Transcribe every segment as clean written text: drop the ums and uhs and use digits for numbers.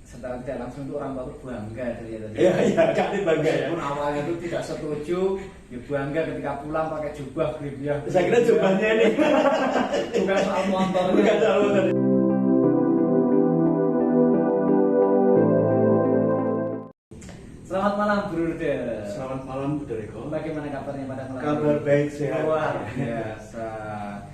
secara tidak langsung itu orang tua itu bangga ternyata. Iya, Kak ini bangga ya. Meskipun awalnya itu tidak setuju, ya bangga ketika pulang pakai jubah grip ya. Saya kira jubahnya ini bukan soal motornya. bukan soal motor. Selamat malam Bruder. Selamat malam Bu Dereko. Bagaimana kabarnya pada malam Kabar ini? baik, sehat. Luar biasa.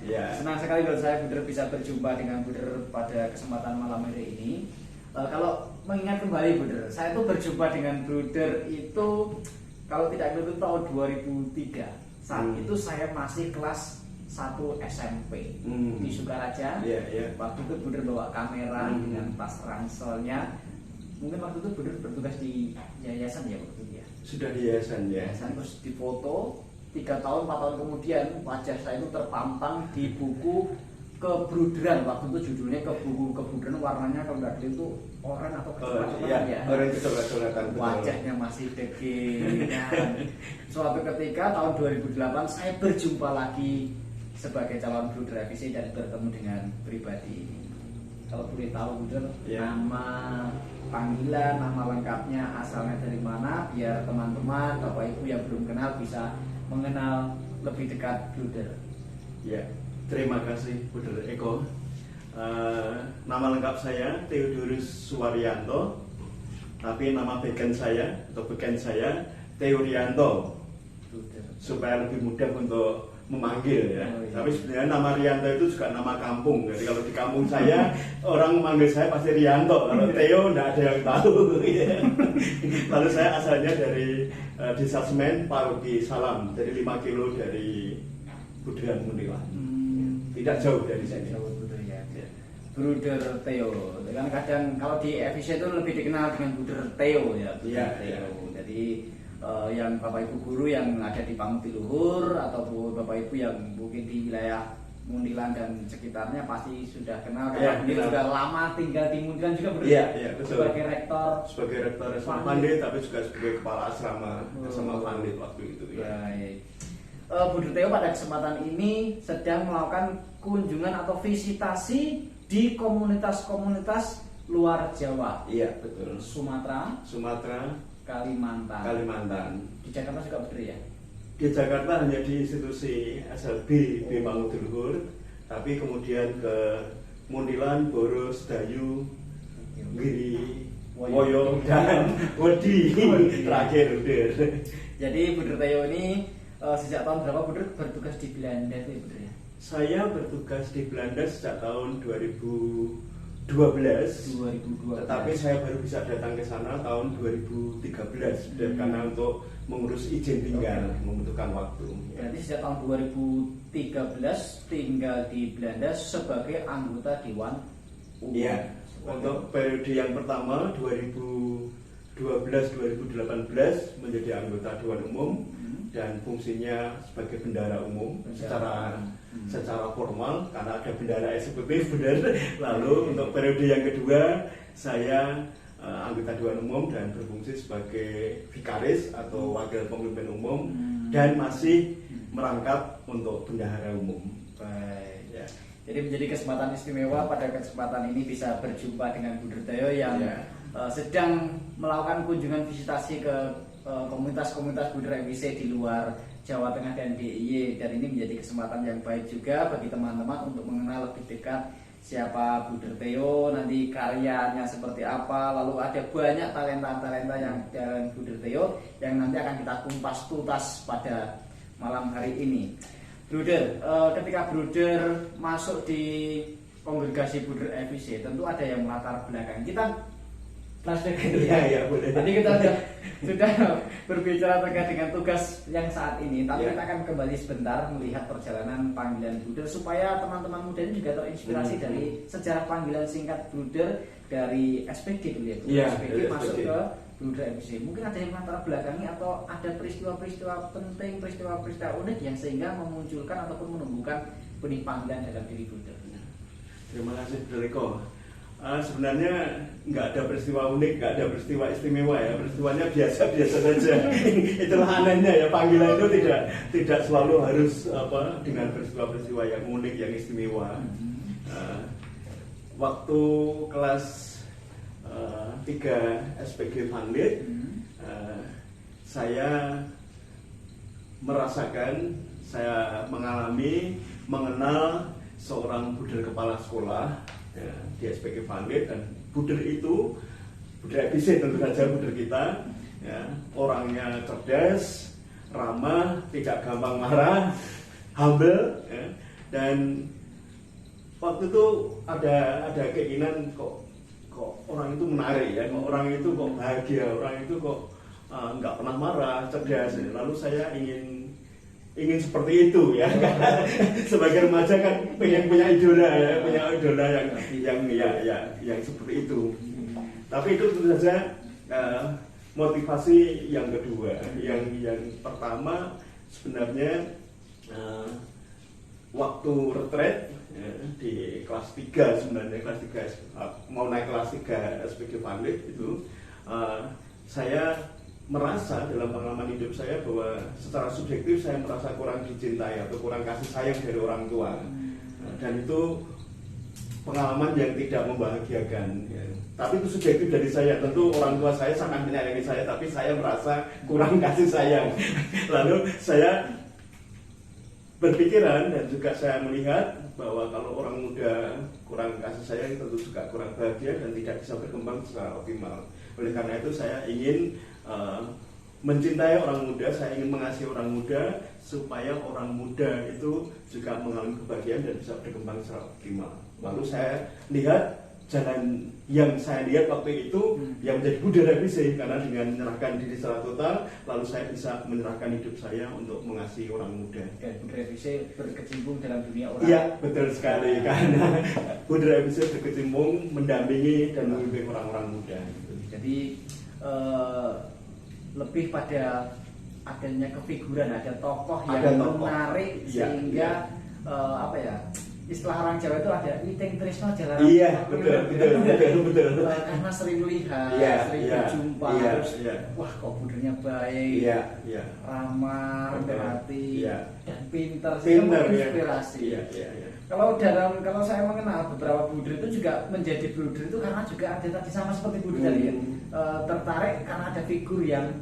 Ya. Senang sekali kalau saya Bruder bisa berjumpa dengan Bruder pada kesempatan malam hari ini. Kalau mengingat kembali Bruder, saya tuh berjumpa dengan Bruder itu kalau tidak itu tahun 2003. Saat itu saya masih kelas 1 SMP di Sukaraja. Waktu itu Bruder bawa kamera dengan tas ranselnya. Mungkin waktu itu Bruder bertugas di yayasan ya waktu itu ya. Sudah di yayasan ya. Yayasan terus difoto 3 tahun 4 tahun kemudian wajah saya itu terpampang di buku Kebruderan. Waktu itu judulnya buku Kebruderan, warnanya kalau nggak itu oranye atau kecoklatan ya. Oranye kecoklatan. Wajahnya masih dekingan. Suatu ketika tahun 2008 saya berjumpa lagi sebagai calon Bruder FIC dan bertemu dengan pribadi ini. Kalau boleh tahu Bruder, nama panggilan, nama lengkapnya asalnya dari mana, biar teman-teman, Bapak Ibu yang belum kenal bisa mengenal lebih dekat Bruder. Ya, terima kasih Bu Dereko. Nama lengkap saya Theodorus Suwaryanto, tapi nama beken saya Theorianto, supaya lebih mudah untuk memanggil ya. Tapi sebenarnya nama Rianto itu juga nama kampung. Jadi kalau di kampung saya orang memanggil saya pasti Rianto. Kalau Theo tidak ada yang tahu. Lalu saya asalnya dari Desa Semen, Paroki Salam, jadi 5 kilo dari Buderan Muntilan. Tidak jauh dari sini. Bruder Theo. Kan kadang kalau di FIC itu lebih dikenal dengan Bruder Theo ya. Theo. Jadi yang Bapak Ibu guru yang ada di Pangutiluhur ataupun Bapak Ibu yang mungkin di wilayah Muntilan dan sekitarnya pasti sudah kenal karena beliau sudah lama tinggal di Muntilan juga Bruder. Iya, betul. Sebagai rektor SMA Pandit, tapi juga sebagai kepala asrama SMA Pandit waktu itu ya. Baik. Bruder Theo pada kesempatan ini sedang melakukan kunjungan atau visitasi di komunitas-komunitas luar Jawa. Iya, betul. Sumatera, Kalimantan. Di Jakarta juga Bruder ya? Di Jakarta hanya di institusi SLB di Pangutiluhur, tapi kemudian ke Muntilan, Boros, Dayu, Giri, Woyo, dan Wedi terakhir Bruder. Jadi Bruder Theo ini sejak tahun berapa Bruder bertugas di Belanda itu Bruder ya? Saya bertugas di Belanda sejak tahun 2012. Tetapi saya baru bisa datang ke sana tahun 2013 karena untuk mengurus izin tinggal membutuhkan waktu. Berarti sejak tahun 2013 tinggal di Belanda sebagai anggota Dewan Umum. Iya. Untuk periode yang pertama 2012-2018 menjadi anggota Dewan Umum dan fungsinya sebagai bendahara umum secara formal karena ada bendahara eksekutif benar. Lalu untuk periode yang kedua saya anggota Dewan Umum dan berfungsi sebagai vikaris atau wakil pemimpin umum dan masih merangkap untuk bendahara umum. Baik. Ya. Jadi menjadi kesempatan istimewa pada kesempatan ini bisa berjumpa dengan Bruder Theo yang sedang melakukan kunjungan visitasi ke komunitas-komunitas Bruder FIC di luar Jawa Tengah dan DIY, dan ini menjadi kesempatan yang baik juga bagi teman-teman untuk mengenal lebih dekat siapa Bruder Theo, nanti karyanya seperti apa, lalu ada banyak talenta-talenta yang dalam Bruder Theo yang nanti akan kita kumpas tuntas pada malam hari ini. Bruder, ketika Bruder masuk di kongregasi Bruder FIC tentu ada yang melatar belakang kita. Flashback gitu ya. Boleh. Jadi kita sudah berbicara terkait dengan tugas yang saat ini, tapi kita akan kembali sebentar melihat perjalanan panggilan Bruder supaya teman-teman muda ini juga terinspirasi dari sejarah panggilan singkat Bruder dari SPG dulu ya. SPG masuk ke Bruder FIC. Mungkin ada yang latar belakangi atau ada peristiwa-peristiwa penting, peristiwa-peristiwa unik yang sehingga memunculkan ataupun menumbuhkan benih panggilan dalam diri Bruder. Terima kasih Bruder. Sebenarnya nggak ada peristiwa unik, nggak ada peristiwa istimewa ya, peristiwanya biasa-biasa saja. Itulah anehnya ya, panggilan itu tidak selalu harus dengan peristiwa-peristiwa yang unik, yang istimewa. Waktu kelas 3 SPG Funded, saya merasakan, saya mengenal seorang buder kepala sekolah ya, di SPG Funded, dan buder itu buder efisien tentu saja, buder kita ya, orangnya cerdas, ramah, tidak gampang marah, humble ya. Dan waktu itu ada keinginan kok orang itu menarik ya, kok orang itu kok bahagia, orang itu kok nggak pernah marah, cerdas ya. Lalu saya ingin seperti itu ya. Sebagai remaja kan pengen punya idola ya, punya idola yang seperti itu. Tapi itu tentu saja motivasi yang kedua. Yang pertama sebenarnya waktu retret ya, di kelas 3, sebenarnya kelas 3 mau naik kelas 3 SPG Funded itu, saya merasa dalam pengalaman hidup saya bahwa secara subjektif saya merasa kurang dicintai atau kurang kasih sayang dari orang tua, dan itu pengalaman yang tidak membahagiakan ya. Tapi itu subjektif dari saya, tentu orang tua saya sangat menyayangi saya, tapi saya merasa kurang kasih sayang. Lalu saya berpikiran dan juga saya melihat bahwa kalau orang muda kurang kasih sayang tentu juga kurang bahagia dan tidak bisa berkembang secara optimal. Oleh karena itu saya ingin mencintai orang muda, saya ingin mengasihi orang muda supaya orang muda itu juga mengalami kebahagiaan dan bisa berkembang secara optimal. Lalu saya lihat jalan yang saya lihat waktu itu yang menjadi buder revisi, karena dengan menyerahkan diri secara total, lalu saya bisa menyerahkan hidup saya untuk mengasihi orang muda. Dan buder revisi berkecimpung dalam dunia orang. Iya, betul sekali, karena buder revisi berkecimpung mendampingi dan membimbing orang-orang muda. Jadi lebih pada adanya kefiguran, ada tokoh yang menarik sehingga apa ya, istilah orang Jawa itu ada witing tresno jalanan. Iya, betul. Karena sering melihat, sering berjumpa, terus wah kok budernya baik, ramah, rendah hati, dan pintar, inspirasi. Kalau saya mengenal beberapa buder itu juga menjadi buder itu karena juga ada tadi sama seperti buder tadi ya, tertarik karena ada figur yang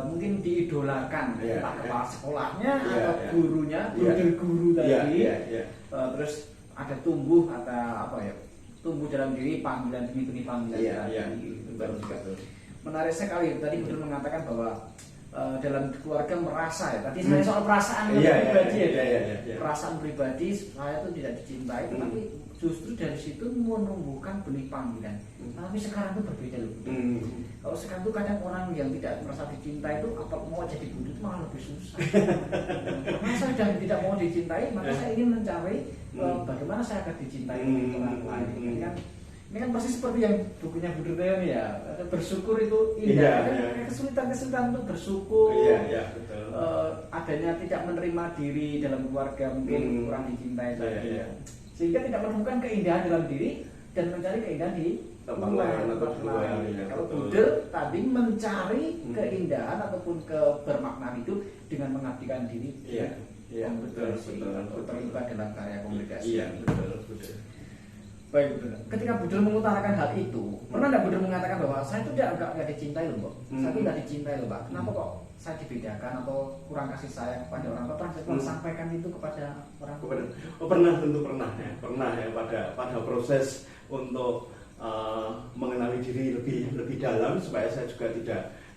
mungkin diidolakan, entah kepala sekolahnya atau gurunya, guru tadi. Terus ada tumbuh dalam diri panggilan demi panggilan tadi. Baru juga menarik sekali tadi buder mengatakan bahwa dalam keluarga merasa ya, tadi saya soal perasaan pribadi perasaan pribadi saya itu tidak dicintai, tetapi justru dari situ menumbuhkan benih panggilan. Tapi sekarang itu berbeda loh. Kalau sekarang itu kadang orang yang tidak merasa dicintai itu apa mau jadi budur itu malah lebih susah. Karena saya sudah tidak mau dicintai, maka saya ingin mencari bagaimana saya akan dicintai oleh orang lain. Ini kan pasti seperti yang bukunya Buder Teo ini ya, bersyukur itu indah. Kesulitan-kesulitan untuk bersyukur, betul. Adanya tidak menerima diri dalam keluarga mungkin kurang dicintai tadi. Sehingga tidak menemukan keindahan dalam diri dan mencari keindahan di tempat lain. Kalau Buder tadi mencari keindahan ataupun kebermaknaan itu dengan mengabdikan diri. Betul. Terlibat dalam karya komunikasi. Betul. Baik, Buder. Ketika Buder mengutarakan hal itu, pernah nggak Buder mengatakan bahwa saya itu nggak dicintai loh, Pak? Saya itu nggak dicintai loh, Pak. Kenapa kok saya dibedakan atau kurang kasih sayang kepada orang tua? Pernah saya sampaikan itu kepada orang tua? Tentu pernah ya pada proses untuk mengenali diri lebih dalam supaya saya juga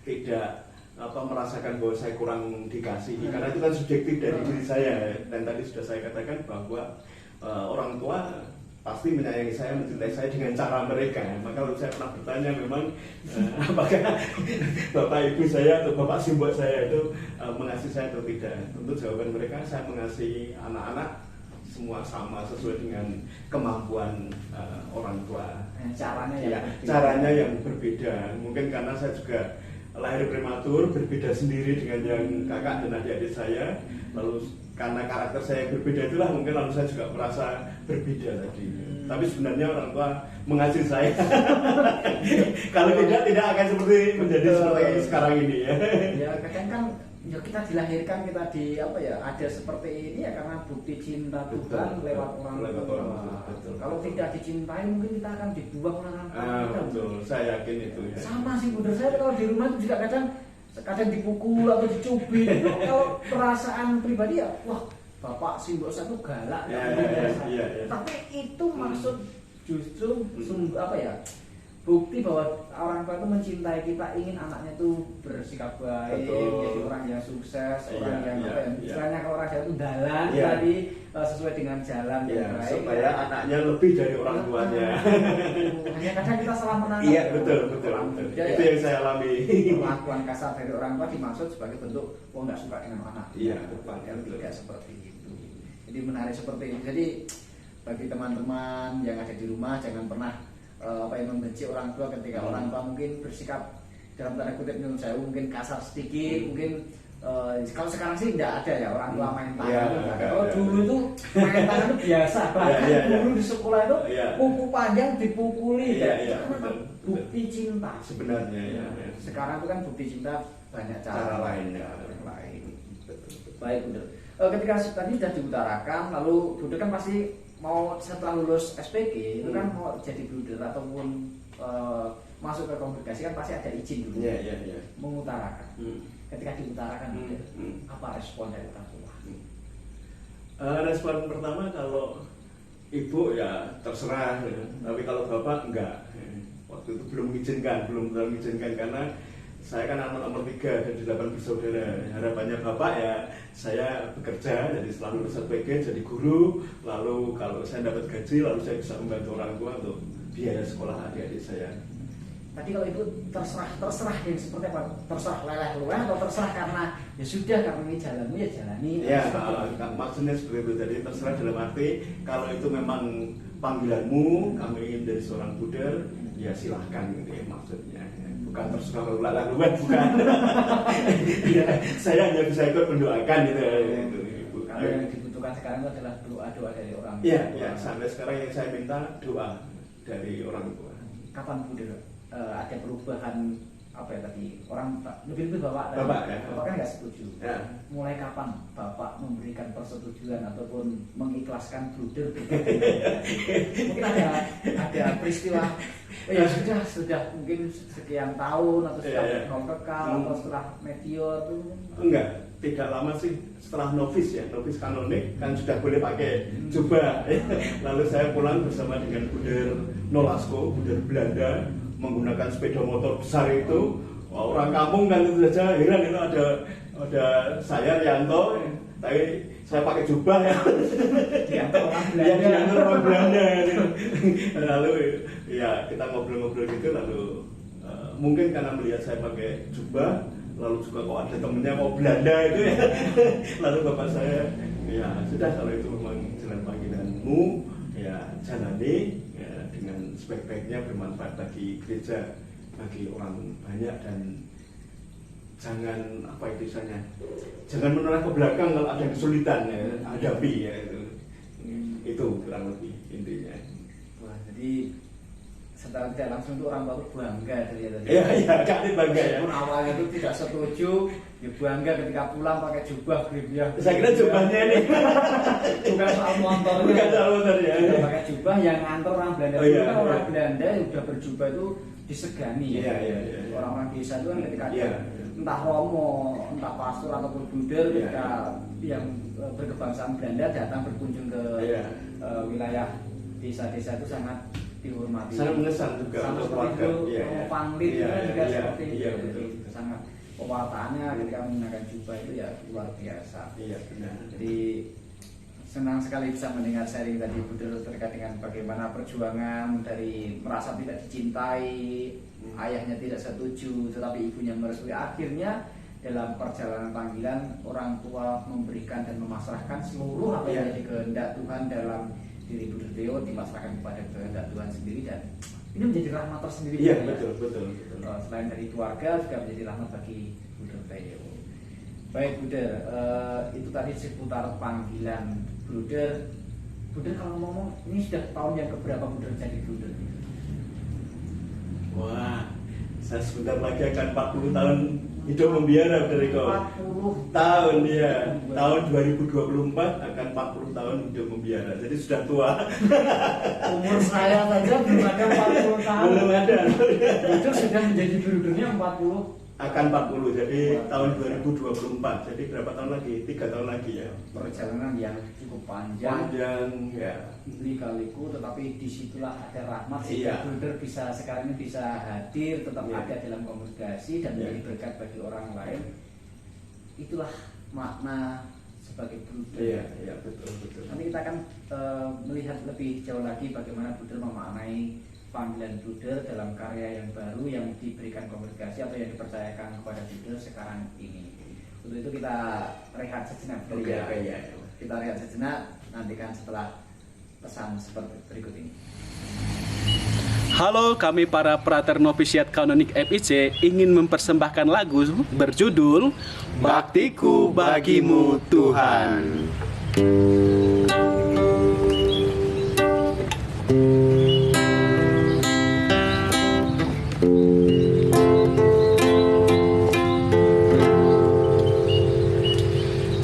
tidak merasakan bahwa saya kurang dikasihi, karena itu kan subjektif dari diri saya. Dan tadi sudah saya katakan bahwa orang tua pasti menyayangi saya, mencintai saya dengan cara mereka. Maka kalau saya pernah bertanya memang apakah bapak ibu saya atau bapak simbol saya itu mengasihi saya atau tidak, tentu jawaban mereka saya mengasihi anak-anak semua sama sesuai dengan kemampuan orang tua. Caranya yang berbeda. Mungkin karena saya juga lahir prematur, berbeda sendiri dengan yang kakak dan adik-adik saya. Lalu karena karakter saya yang berbeda itulah mungkin lalu saya juga merasa berbeda tadi. Tapi sebenarnya orang tua mengasihi saya. Kalau tidak akan menjadi seperti sekarang ini ya. Ya kadang kan ya kita dilahirkan, kita di apa ya, ada seperti ini ya karena bukti cinta Tuhan lewat orang tua. Kalau tidak dicintai mungkin kita akan dibuang orang tua. Betul, saya yakin itu ya. Sama sih Bunda, saya kalau di rumah itu juga kadang dipukul atau dicubit. Kalau perasaan pribadi ya, wah bapak simbol satu galak. Ya. Tapi itu maksud justru apa ya, bukti bahwa orang tua itu mencintai kita, ingin anaknya itu bersikap baik, menjadi orang yang sukses, orang yang apa ya, istilahnya kalau orang itu dalan tadi sesuai dengan jalan yang baik. Supaya anaknya lebih dari orang tuanya. Hanya kadang kita salah menangkap. Iya betul. Itu yang saya alami. Perlakuan kasar dari orang tua dimaksud sebagai bentuk nggak suka dengan anak. Iya, tidak seperti itu. Jadi menarik seperti ini. Jadi bagi teman-teman yang ada di rumah jangan pernah membenci orang tua ketika orang tua mungkin bersikap dalam tanda kutip menurut saya mungkin kasar sedikit, mungkin kalau sekarang sih tidak ada ya orang tua main tangan. Kalau dulu itu main tangan itu biasa, bahkan dulu di sekolah itu kuku panjang dipukuli, karena bukti cinta sebenarnya. Sekarang itu kan bukti cinta banyak cara lain. Baik Bunda, ketika tadi sudah diutarakan, lalu Bunda kan pasti mau setelah lulus SPG itu kan mau jadi bruder ataupun masuk ke kongregasi kan pasti ada izin dulu. Mengutarakan. Ketika diutarakan apa respon dari orang tua? Respon pertama kalau ibu ya terserah, tapi kalau bapak enggak. Waktu itu belum mengizinkan karena saya kan anak nomor 3 dari 8 bersaudara. Harapannya bapak ya saya bekerja, jadi setelah lulus SPG jadi guru, lalu kalau saya dapat gaji lalu saya bisa membantu orang tua untuk biaya sekolah adik-adik saya. Tadi kalau itu terserah yang seperti apa? Terserah leleh luweh atau terserah karena ya sudah karena ini jalanmu ya jalani. Ya, maksudnya seperti itu. Jadi terserah dalam arti kalau itu memang panggilanmu, kamu ingin dari seorang bruder, ya silahkan gitu ya maksudnya. Bukan terserah luweh, bukan. Ya, saya hanya bisa ikut mendoakan gitu. Kalau yang dibutuhkan sekarang itu adalah doa dari orang tua. Iya, sampai sekarang yang saya minta doa dari orang tua. Kapan Bunda ada perubahan apa ya tadi orang lebih bapak ya. Bapak kan nggak setuju. Ya. Mulai kapan bapak memberikan persetujuan ataupun mengikhlaskan bruder? Mungkin ada peristiwa. Ya sudah mungkin sekian tahun atau sudah kekal atau setelah meteor itu. Enggak, tidak lama sih setelah novis kanonik kan sudah boleh pakai jubah. Lalu saya pulang bersama dengan bruder Nolasco, bruder Belanda, menggunakan sepeda motor besar itu. Orang kampung kan itu saja heran itu ada saya Rianto, tapi saya pakai jubah ya. Rianto orang Belanda. Lalu ya kita ngobrol-ngobrol gitu, lalu mungkin karena melihat saya pakai jubah, lalu juga kok ada temennya mau Belanda itu ya. Lalu bapak saya ya sudah kalau itu memang jalan panggilanmu ya jalani ya, dengan sebaik-baiknya bermanfaat bagi gereja, bagi orang banyak, dan jangan apa itu istilahnya, jangan menoleh ke belakang kalau ada kesulitan ya, hadapi ya itu kurang lebih intinya. Wah, jadi setelah tidak langsung itu orang tua bangga terlihat. Iya, kali bangga ya. Meskipun awalnya itu tidak setuju, ya bangga ketika pulang pakai jubah ya. Saya kira jubahnya ini bukan soal motornya. Bukan soal motor ya. Pakai jubah yang ngantor orang Belanda. Kan orang Belanda yang sudah berjubah itu disegani. Iya. Orang-orang desa itu kan ketika entah romo, entah pastor ataupun bruder ketika yang berkebangsaan Belanda datang berkunjung ke wilayah desa-desa itu sangat dihormati. Sangat mengesan juga untuk keluarga. Panglit juga seperti itu. Betul. Sangat pewartaannya ketika menggunakan jubah itu ya luar biasa. Iya benar. Jadi senang sekali bisa mendengar sharing tadi Bunda terkait dengan bagaimana perjuangan dari merasa tidak dicintai, ayahnya tidak setuju, tetapi ibunya merestui. Akhirnya dalam perjalanan panggilan orang tua memberikan dan memasrahkan seluruh apa yang menjadi kehendak Tuhan dalam diri Bruder Theo, dipasrahkan kepada kehendak Tuhan sendiri, dan ini menjadi rahmat tersendiri. Iya betul. Selain dari keluarga juga menjadi rahmat bagi Bruder Theo. Baik Bruder, itu tadi seputar panggilan Bruder. Kalau ngomong ini sudah tahun yang keberapa Bruder jadi Bruder? Wah, Saya sebentar lagi akan 40 tahun hidup membiara, Saudara Eko. 40 tahun ya, tahun 2024 akan 40 tahun hidup membiara. Jadi sudah tua. Umur saya saja belum ada 40 tahun. Belum ada. Itu sudah menjadi brudernya 40. Akan 40, jadi tahun 2024. Jadi berapa tahun lagi? 3 tahun lagi ya. Perjalanan yang cukup panjang. Panjang ya. Lika-liku, tetapi disitulah ada rahmat Iya. sehingga bruder bisa sekarang ini bisa hadir, tetap Iya. ada dalam kongregasi dan Iya. menjadi berkat bagi orang lain. Itulah makna sebagai bruder. Iya, betul. Nanti kita akan melihat lebih jauh lagi bagaimana bruder memaknai panggilan bruder dalam karya yang baru yang diberikan kongregasi atau yang dipercayakan kepada bruder sekarang ini. Untuk itu kita rehat sejenak. Oke, ya. Kita rehat sejenak, nantikan setelah pesan seperti berikut ini. Halo, kami para Prater Novisiat Kanonik FIC ingin mempersembahkan lagu berjudul Baktiku Bagimu Tuhan.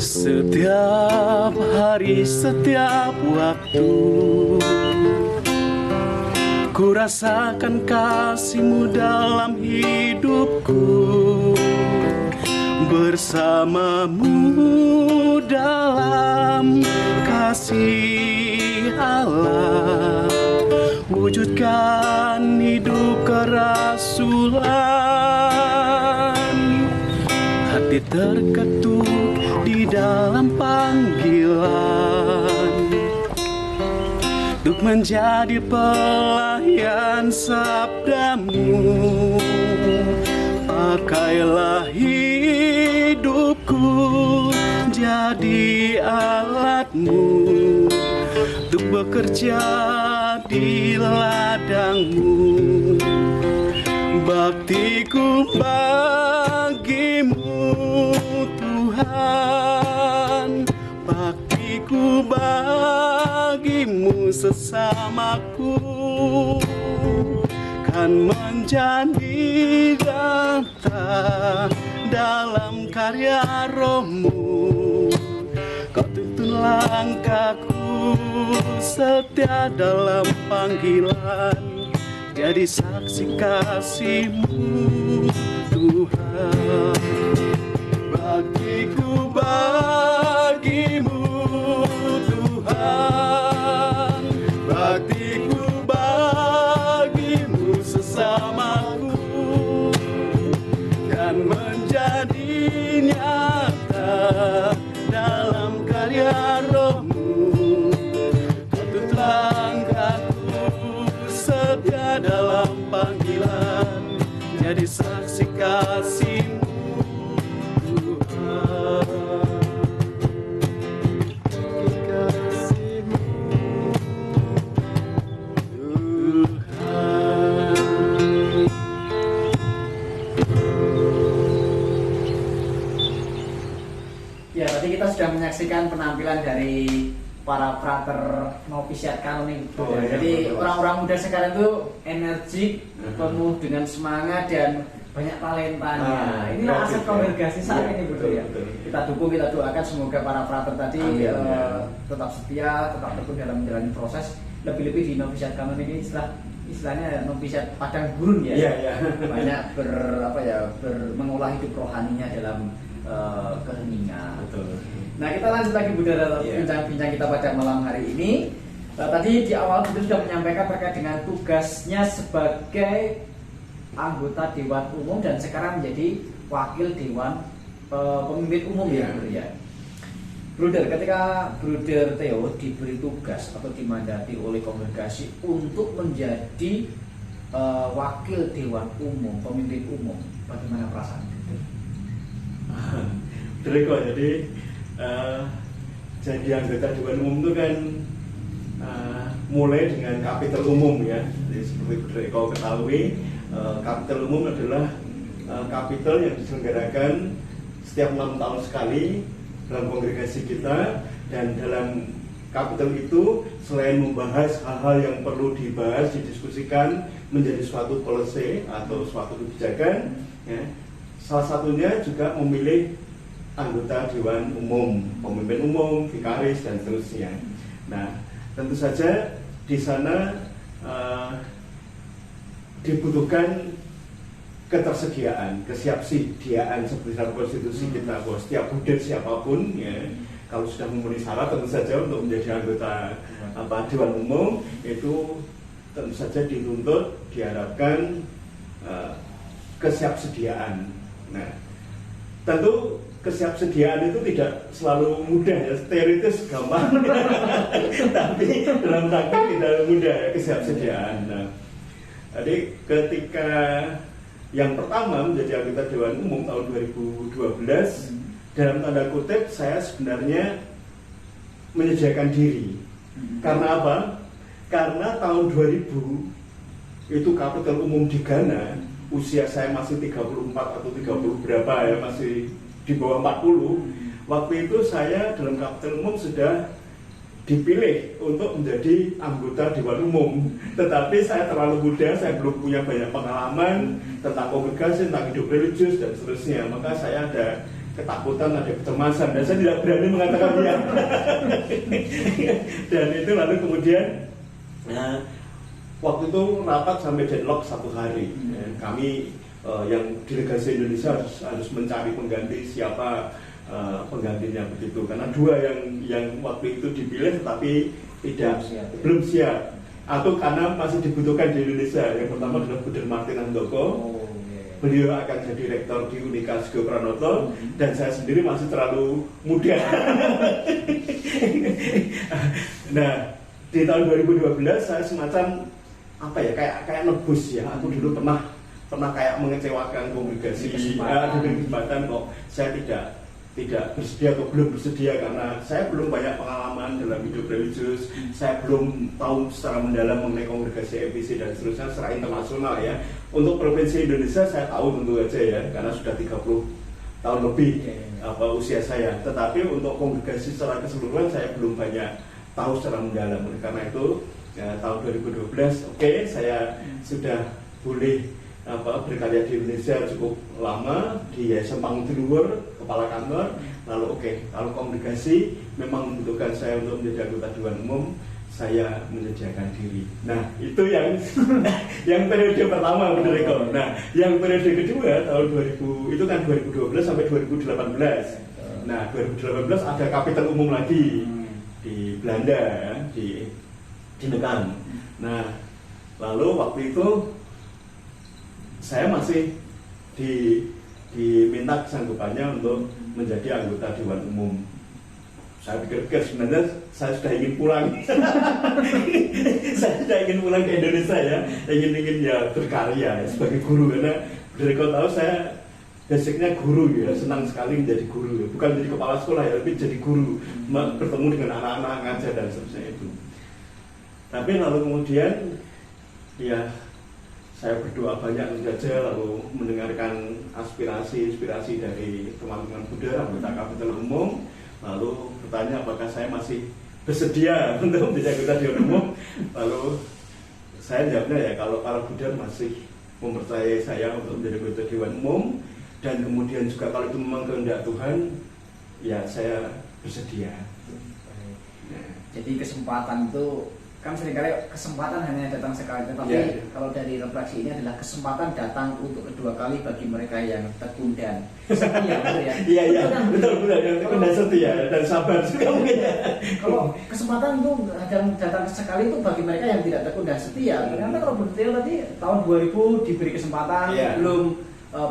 Setiap hari, setiap waktu ku rasakan kasih-Mu dalam hidupku. Bersama-Mu dalam kasih Allah, wujudkan hidup kerasulan. Hati terketuk di dalam panggilan untuk menjadi pelayan sabda-Mu. Pakailah hidupku jadi alat-Mu untuk bekerja di ladang-Mu. Baktiku bagimu Tuhan, baktiku bagimu sesamaku, kan menjadi nyata dalam karya Roh-Mu. Kau tuntun langkahku, setia dalam panggilan, jadi saksi kasih-Mu Tuhan. Baktiku bagimu Tuhan, baktiku bagimu sesamaku, dan menjadi nyata dalam karya Roh-Mu. Kau tuntun langkahku, setia dalam panggilan, jadi saksi kasih-Mu Tuhan. Kasih-Mu Tuhan. Ya, tadi kita sudah menyaksikan penampilan dari para frater novisiat kanonik. Oh, iya, Jadi betul. orang-orang muda sekarang itu energik, penuh dengan semangat dan banyak talentanya. Inilah kreatif, aset kongregasi ya. saat Iya, ini, betul, betul ya. betul. Kita dukung, kita doakan semoga para frater tadi Amin, ya. tetap setia, tetap tekun dalam menjalani proses. Lebih-lebih di novisiat kanonik ini istilahnya novisiat padang gurun ya. Iya. Banyak mengolah hidup rohaninya dalam keheningan. Betul. Nah, kita lanjut lagi Budara, Iya. bincang-bincang kita pada malam hari ini. Tadi di awal kita sudah menyampaikan terkait dengan tugasnya sebagai anggota Dewan Umum dan sekarang menjadi wakil Dewan Pemimpin Umum ya, Bro, ya. Bruder, ketika Bruder Theo diberi tugas atau dimandati oleh kongregasi untuk menjadi wakil Dewan Umum, Pemimpin Umum, bagaimana perasaan Bruder? Dreko, jadi jadi anggota Dewan Umum itu kan mulai dengan kapitel umum ya. Jadi seperti Dreko ketahui, kapitel umum adalah kapitel yang diselenggarakan setiap 6 tahun sekali dalam kongregasi kita, dan dalam Kapital itu selain membahas hal-hal yang perlu dibahas, didiskusikan menjadi suatu policy atau suatu kebijakan, ya, salah satunya juga memilih anggota Dewan Umum, pemimpin umum, vikaris, dan seterusnya. Nah, tentu saja di sana dibutuhkan ketersediaan, kesiapsidiaan seperti dalam konstitusi kita bahwa setiap buder siapapun, ya, kalau sudah memenuhi syarat tentu saja untuk menjadi anggota Dewan Umum itu tentu saja dituntut, diharapkan kesiapsediaan. Nah, tentu kesiapsediaan itu tidak selalu mudah ya, teoritis gampang, tapi dalam praktik tidak mudah ya kesiapsediaan. Nah, jadi ketika yang pertama menjadi anggota Dewan Umum tahun 2012, dalam tanda kutip saya sebenarnya menyediakan diri. Karena apa? Karena tahun 2000 itu kapital umum di Ghana, usia saya masih 34 atau 30 berapa ya, masih di bawah 40. Waktu itu saya dalam kapital umum sudah dipilih untuk menjadi anggota Dewan Umum. Tetapi saya terlalu muda, saya belum punya banyak pengalaman tentang kongregasi, tentang hidup religius dan seterusnya. Maka saya ada ketakutan, ada kecemasan, dan saya tidak berani mengatakan iya. Dan itu lalu kemudian waktu itu rapat sampai deadlock 1 hari. Kami yang delegasi Indonesia harus mencari pengganti, siapa penggantinya begitu. Karena 2 yang waktu itu dipilih tetapi belum siap, atau karena masih dibutuhkan di Indonesia. Yang pertama adalah Buder Martin Handoko. Beliau akan jadi rektor di Unika Sugio Pranoto, dan saya sendiri masih terlalu muda. Nah, di tahun 2012 saya semacam apa ya, kayak nebus ya. Aku dulu pernah kayak mengecewakan kongregasi, diberi kesempatan kok saya tidak bersedia atau belum bersedia karena saya belum banyak pengalaman dalam hidup religius, saya belum tahu secara mendalam mengenai kongregasi EPIC dan seterusnya secara internasional ya. Untuk provinsi Indonesia saya tahu tentu aja ya, karena sudah 30 tahun lebih usia saya. Tetapi untuk kongregasi secara keseluruhan saya belum banyak tahu secara mendalam. Karena itu ya, tahun 2012 saya sudah boleh berkarya di Indonesia cukup lama di Yayasan Pangutiluhur, kepala kantor. Lalu kalau kongregasi memang membutuhkan saya untuk menjadi anggota Dewan Umum, saya menyediakan diri. Nah, itu yang periode pertama, benar Eko. Nah, yang periode kedua tahun 2000 itu kan 2012 sampai 2018. Nah, 2018 ada kapital umum lagi di Belanda ya, di Nekam. Nah, lalu waktu itu saya masih diminta kesanggupannya untuk menjadi anggota Dewan Umum. Saya pikir-pikir sebenarnya saya sudah ingin pulang. Saya sudah ingin pulang ke Indonesia ya, ingin ya berkarya ya, sebagai guru, karena dari kau tahu saya basicnya guru ya, senang sekali menjadi guru ya. Bukan menjadi kepala sekolah ya, tapi jadi guru, bertemu dengan anak-anak, ngajar dan seterusnya itu. Tapi lalu kemudian ya saya berdoa banyak saja, lalu mendengarkan aspirasi dari teman-teman Buddha, anggota kapital umum, lalu bertanya apakah saya masih bersedia untuk menjadi anggota Dewan Umum. Lalu saya jawabnya ya, kalau Buddha masih mempercayai saya untuk menjadi anggota Dewan Umum, dan kemudian juga kalau itu memang kehendak Tuhan, ya saya bersedia. Jadi kesempatan itu kan seringkali kesempatan hanya datang sekali, tetapi kalau dari refleksi ini adalah kesempatan datang untuk kedua kali bagi mereka yang tekun dan setia, betul ya? Iya, betul, tekun dan setia dan sabar juga mungkin. Kalau kesempatan itu datang sekali itu bagi mereka yang tidak tekun dan setia. Ternyata kalau berdetail tadi tahun 2000 diberi kesempatan,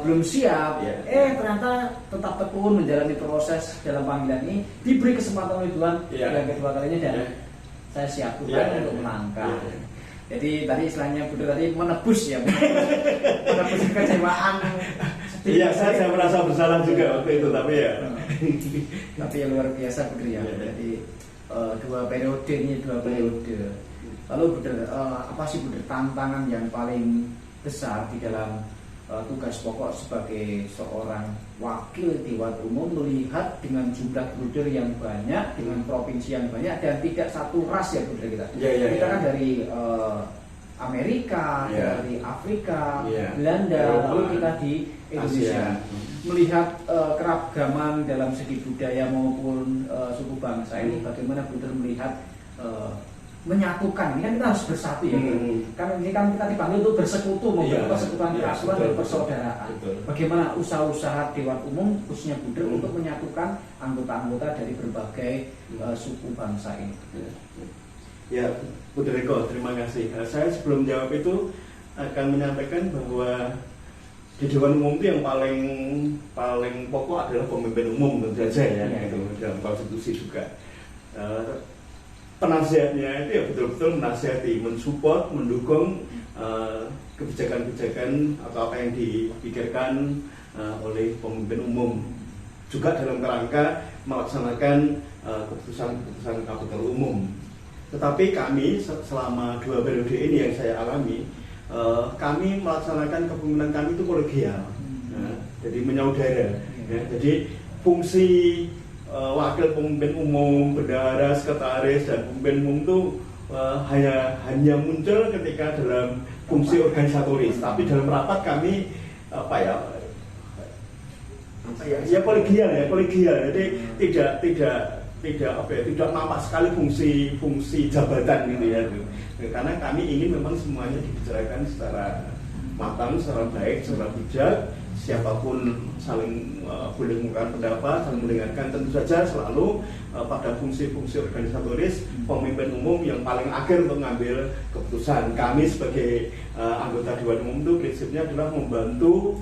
belum siap, ternyata tetap tekun menjalani proses dalam panggilan ini, diberi kesempatan oleh Tuhan yang kedua kalinya, dan saya siap Tuhan untuk melangkah. Jadi tadi istilahnya Buddha tadi menebus menebus kekecewaan. Iya, saya merasa bersalah juga waktu itu, tapi yang luar biasa Buddha ya. Jadi 2 periode. Lalu Buddha, apa sih Buddha tantangan yang paling besar di dalam tugas pokok sebagai seorang wakil Dewan Umum melihat dengan jumlah bruder yang banyak, dengan provinsi yang banyak dan tidak satu ras ya bruder kita. Kita kan dari Amerika, dari Afrika, Belanda, lalu kita di Indonesia. Melihat keragaman dalam segi budaya maupun suku bangsa ini, bagaimana bruder melihat menyatukan, ini kan kita harus bersatu ya. Kan ini kan kita dipanggil untuk bersekutu, membentuk persekutuan kerasulan dan persaudaraan. Bagaimana usaha-usaha Dewan Umum khususnya Buder untuk menyatukan anggota-anggota dari berbagai suku bangsa ini. Ya, Buder Eko, terima kasih. Saya sebelum jawab itu akan menyampaikan bahwa di Dewan Umum itu yang paling pokok adalah pemimpin umum tentu saja ya, gitu, dalam konstitusi juga. Penasihatnya itu ya betul-betul menasihati, mensupport, mendukung kebijakan-kebijakan atau apa yang dipikirkan oleh pemimpin umum, juga dalam kerangka melaksanakan keputusan-keputusan kapital umum. Tetapi kami selama 2 periode ini yang saya alami, kami melaksanakan kepemimpinan kami itu kolegial, jadi menyaudara. Jadi fungsi wakil pemimpin umum, bendahara, sekretaris, dan pemimpin umum itu hanya muncul ketika dalam fungsi organisatoris. Tapi dalam rapat kami kolegial. Jadi tidak nampak sekali fungsi jabatan gitu ya. Karena kami ingin memang semuanya dibicarakan secara matang, secara baik, secara bijak. Siapapun saling boleh mengungkapkan pendapat, saling mendengarkan, tentu saja selalu pada fungsi-fungsi organisatoris pemimpin umum yang paling akhir untuk mengambil keputusan. Kami sebagai anggota Dewan Umum itu prinsipnya adalah membantu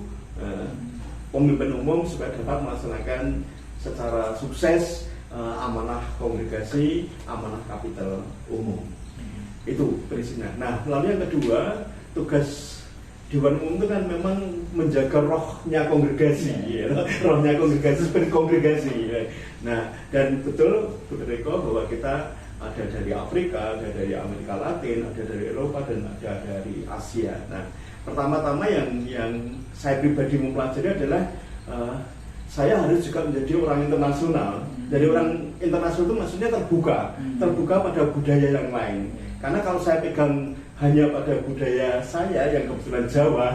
pemimpin umum supaya dapat melaksanakan secara sukses amanah kongregasi, amanah kapital umum. Itu prinsipnya. Nah, lalu yang kedua, tugas Dewan Umum itu kan memang menjaga rohnya kongregasi, rohnya kongregasi seperti kongregasi. Nah, dan betul Eko bahwa kita ada dari Afrika, ada dari Amerika Latin, ada dari Eropa, dan ada dari Asia. Nah, pertama-tama yang saya pribadi mempelajari adalah saya harus juga menjadi orang internasional. Jadi orang internasional itu maksudnya terbuka pada budaya yang lain. Karena kalau saya pegang hanya pada budaya saya yang kebetulan Jawa,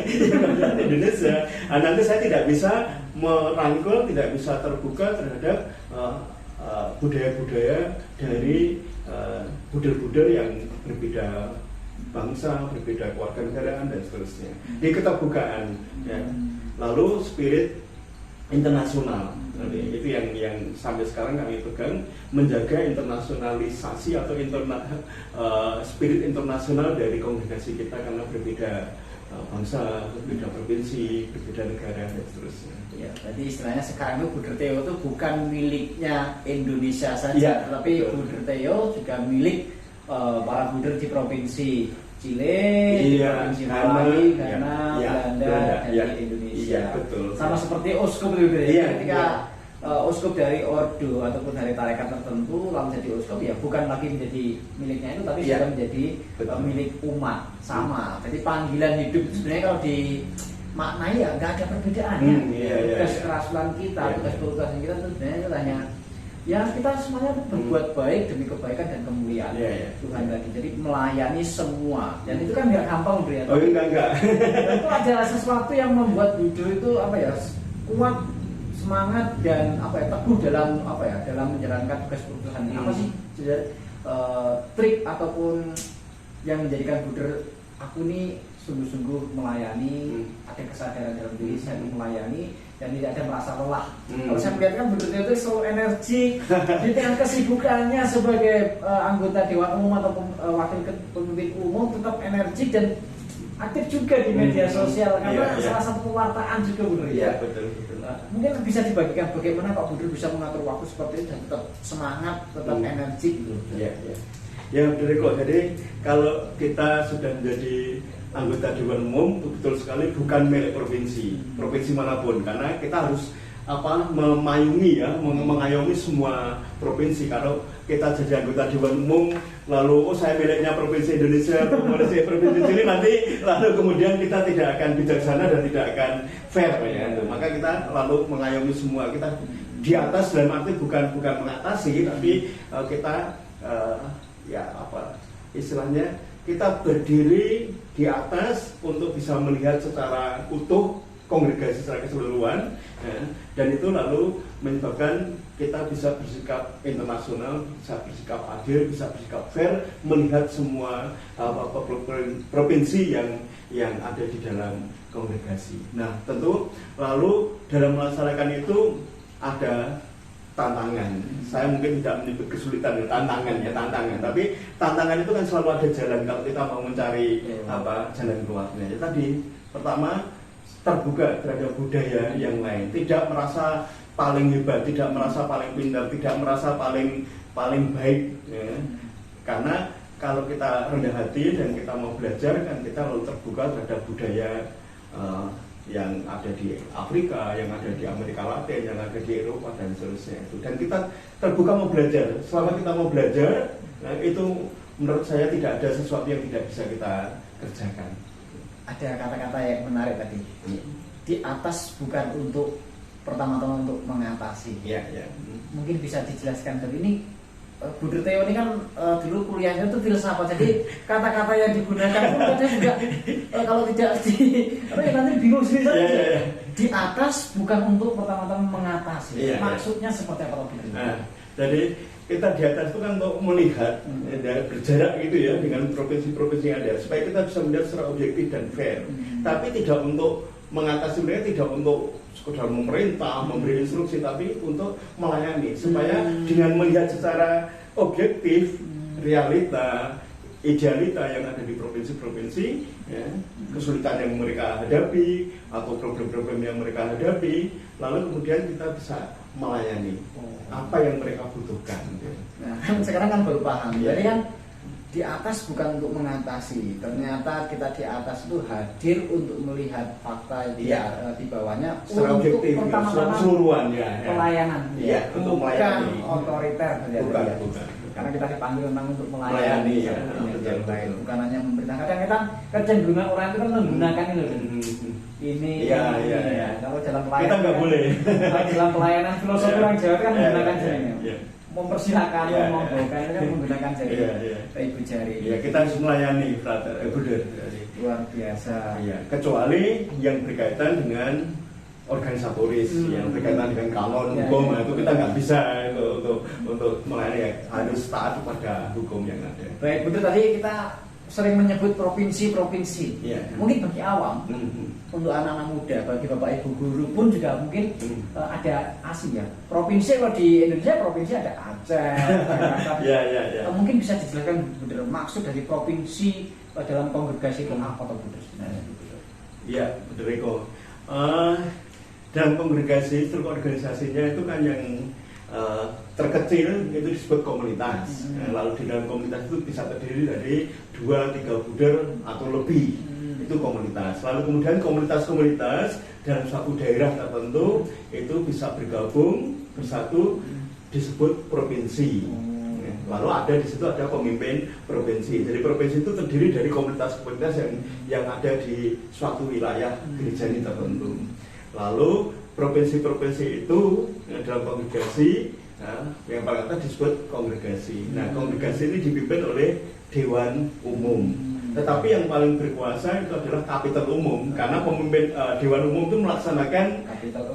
yang Indonesia, nanti saya tidak bisa merangkul, tidak bisa terbuka terhadap budaya-budaya dari buder-buder yang berbeda bangsa, berbeda kewarganegaraan dan seterusnya. Di keterbukaan, ya. Lalu spirit internasional. Itu yang sampai sekarang kami pegang, menjaga internasionalisasi atau spirit internasional dari kongregasi kita karena berbeda bangsa, berbeda provinsi, berbeda negara dan seterusnya. Ya, jadi istilahnya sekarang itu Buder Theo itu bukan miliknya Indonesia saja, tapi Buder Theo juga milik para buder di provinsi Chile, provinsi Malawi, Ghana, Belanda, dan di Indonesia. Betul. Sama seperti uskup itu ya. Ketika uskup dari ordo ataupun dari tarekat tertentu lalu jadi uskup, ya bukan lagi menjadi miliknya itu, tapi sudah menjadi milik umat. Sama. Jadi panggilan hidup sebenarnya kalau dimaknai ya nggak ada perbedaannya. Tugas kerasulan kita, tugas keutamaan kita itu sebenarnya itu hanya ya kita semuanya berbuat baik demi kebaikan dan kemuliaan Tuhan tadi. Jadi melayani semua, dan itu kan nggak gampang beri. Oh enggak. Itu adalah sesuatu yang membuat Buder itu kuat, semangat dan teguh dalam dalam menjalankan tugas keputusan ini. Apa sih trik ataupun yang menjadikan Buder aku ini sungguh-sungguh melayani, ada kesadaran dalam diri saya untuk melayani dan tidak ada merasa lelah. Kalau saya melihat kan Buder itu selalu energi di tengah kesibukannya sebagai anggota Dewan Umum atau wakil pemimpin umum, tetap energi dan aktif juga di media sosial karena salah satu pewartaan juga Buder. Iya, betul. Mungkin bisa dibagikan bagaimana Pak Buder bisa mengatur waktu seperti itu dan tetap semangat, tetap energi gitu. Ya, Buder Eko. Jadi kalau kita sudah menjadi anggota Dewan Umum, betul sekali bukan milik provinsi manapun, karena kita harus mengayomi semua provinsi. Kalau kita jadi anggota Dewan Umum lalu saya miliknya provinsi Indonesia, provinsi Chili, nanti lalu kemudian kita tidak akan bijaksana dan tidak akan fair ya. Maka kita lalu mengayomi semua. Kita di atas dalam arti bukan mengatasi, tapi kita istilahnya kita berdiri di atas untuk bisa melihat secara utuh kongregasi secara keseluruhan ya, dan itu lalu menyebabkan kita bisa bersikap internasional, bisa bersikap adil, bisa bersikap fair melihat semua provinsi yang ada di dalam kongregasi. Nah, tentu lalu dalam melaksanakan itu ada tantangan. Saya mungkin tidak menyebut kesulitan, tantangan. Tapi tantangan itu kan selalu ada jalan kalau kita mau mencari jalan keluarnya. Ya, tadi pertama terbuka terhadap budaya yang lain, tidak merasa paling hebat, tidak merasa paling pintar, tidak merasa paling baik ya. Karena kalau kita rendah hati dan kita mau belajar kan kita lalu terbuka terhadap budaya yang ada di Afrika, yang ada di Amerika Latin, yang ada di Eropa dan seterusnya itu. Dan kita terbuka mau belajar. Selama kita mau belajar, nah, itu menurut saya tidak ada sesuatu yang tidak bisa kita kerjakan. Ada kata-kata yang menarik tadi. Di atas bukan untuk pertama-tama untuk mengatasi. Ya. Mungkin bisa dijelaskan dari ini. Bu Theo ini kan dulu kuliahnya itu filsafat, jadi kata-kata yang digunakan pun kadang juga kalau tidak nanti bingung sendiri. Ya. Di atas bukan untuk pertama-tama mengatasi. Ya. Maksudnya seperti apa? Jadi kita di atas itu kan untuk melihat berjarak gitu ya dengan provinsi-provinsi yang ada supaya kita bisa melihat secara objektif dan fair. Tapi tidak untuk mengatasi mereka, tidak untuk sekedar memerintah, memberi instruksi, tapi untuk melayani supaya dengan melihat secara objektif realita, idealita yang ada di provinsi-provinsi ya, kesulitan yang mereka hadapi atau problem-problem yang mereka hadapi, lalu kemudian kita bisa melayani apa yang mereka butuhkan. Nah, sekarang kan baru paham. Ya. Jadi kan di atas bukan untuk mengatasi. Ternyata kita di atas itu hadir untuk melihat fakta di bawahnya secara untuk objektif, pertama-tama keseluruhan pelayanan. Untuk bukan melayani. otoriter. Bukan. Karena kita dipanggil memang untuk melayani yang lain, bukan hanya memerintah. Kadang-kadang kecenderungan orang itu kan menggunakan ini. Iya. Kalau dalam pelayanan kita nggak boleh. Kalau dalam pelayanan filosofi orang Jawa kan menggunakan jarinya. Mempersilahkan, Ya. memonggokan kan menggunakan jari, ibu jari. Ya, kita harus melayani, Bruder. Luar biasa. Ya, kecuali yang berkaitan dengan organisatoris, yang berkaitan dengan kanon hukum, itu kita nggak bisa untuk melayani, ya, harus taat kepada hukum yang ada. Baik, betul tadi kita sering menyebut provinsi-provinsi. Mungkin bagi awam, untuk anak-anak muda, bagi bapak ibu guru pun juga mungkin ada asing ya. Provinsi kalau di Indonesia provinsi ada Aceh, Ya. Mungkin bisa dijelaskan benar maksud dari provinsi dalam kongregasi itu apa atau benar sebenarnya? Iya, benar Eko. Dalam kongregasi, struktur organisasinya itu kan yang terkecil itu disebut komunitas. Lalu di dalam komunitas itu bisa terdiri dari 2-3 buder atau lebih. Itu komunitas. Lalu kemudian komunitas-komunitas dalam suatu daerah tertentu itu bisa bergabung bersatu disebut provinsi. Lalu ada di situ ada pemimpin provinsi. Jadi provinsi itu terdiri dari komunitas-komunitas yang ada di suatu wilayah gereja ini tertentu. Lalu provinsi-provinsi itu dalam kongregasi yang paling atas disebut kongregasi. Nah, kongregasi ini dipimpin oleh Dewan Umum. Tetapi yang paling berkuasa itu adalah kapitel umum, karena pemimpin Dewan Umum itu melaksanakan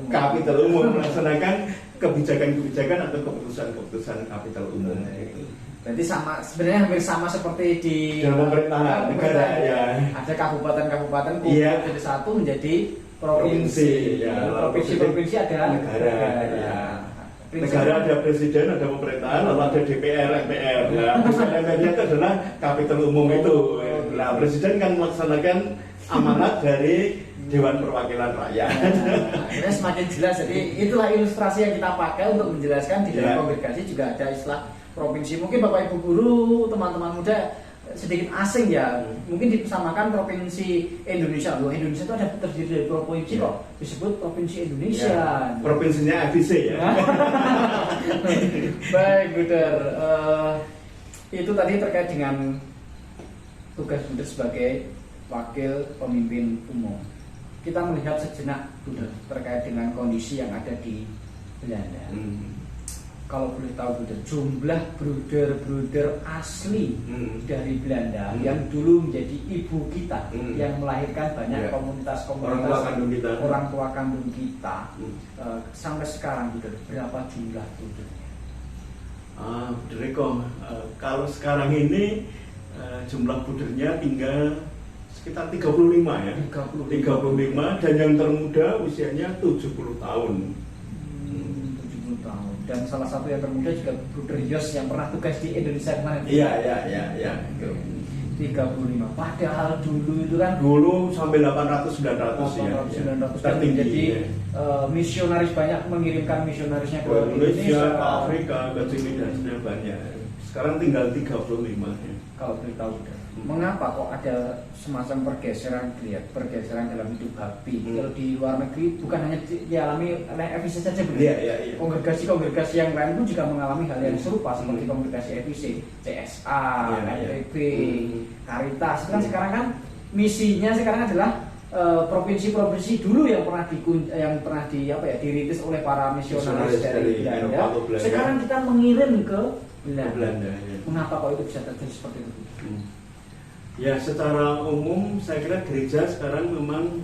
kapitel umum, melaksanakan kebijakan-kebijakan atau keputusan-keputusan kapitel umum. Berarti sebenarnya hampir sama seperti di dalam pemerintahan negara ya. Ada kabupaten-kabupaten kumpul jadi satu menjadi provinsi. Provinsi-provinsi ada negara. Negara ada presiden, ada pemerintahan, lalu ada DPR, MPR. Nah, presiden MPR itu adalah kapitel umum itu. Nah, presiden kan melaksanakan amanat dari Dewan Perwakilan Rakyat. Ini semakin jelas. Jadi itulah ilustrasi yang kita pakai untuk menjelaskan di dalam kongregasi juga ada istilah provinsi. Mungkin Bapak Ibu guru, teman-teman muda sedikit asing ya. Mungkin disamakan provinsi Indonesia. Loh, Indonesia itu ada terdiri dari provinsi kok disebut provinsi Indonesia. Ya, provinsinya FIC ya. Baik, Buder. Itu tadi terkait dengan tugas Buder sebagai wakil pemimpin umum. Kita melihat sejenak Buder terkait dengan kondisi yang ada di Belanda. Kalau boleh tahu Buder, jumlah bruder-bruder asli dari Belanda yang dulu menjadi ibu kita, yang melahirkan banyak komunitas-komunitas orang tua kandung kita, sampai sekarang Buder, berapa jumlah brudernya? Buder Eko, kalau sekarang ini jumlah brudernya tinggal sekitar 35 ya. 35 dan yang termuda usianya 70 tahun. 70 tahun. Dan salah satu yang termuda juga Bruder Yos yang pernah tugas di Indonesia kemarin. Iya. 35. Padahal dulu itu kan dulu sampai 800-900 ya. 800-900 dan jadi misionaris banyak mengirimkan misionarisnya ke Indonesia, ke Afrika, ke China dan sebenarnya banyak. Sekarang tinggal 35 ya. Kalau boleh tahu, mengapa kok ada semacam pergeseran dalam hidup Habib? Kalau di luar negeri bukan hanya dialami oleh FIC saja, Iya. Kongregasi-kongregasi yang lain pun juga mengalami hal yang serupa seperti kongregasi FIC, CSA, LPP, Caritas. Kan sekarang kan misinya sekarang adalah provinsi-provinsi dulu yang pernah dirintis oleh para misionaris dari Belanda. Sekarang kita mengirim ke Belanda. Ya. Mengapa kok itu bisa terjadi seperti itu? Ya, secara umum saya kira gereja sekarang memang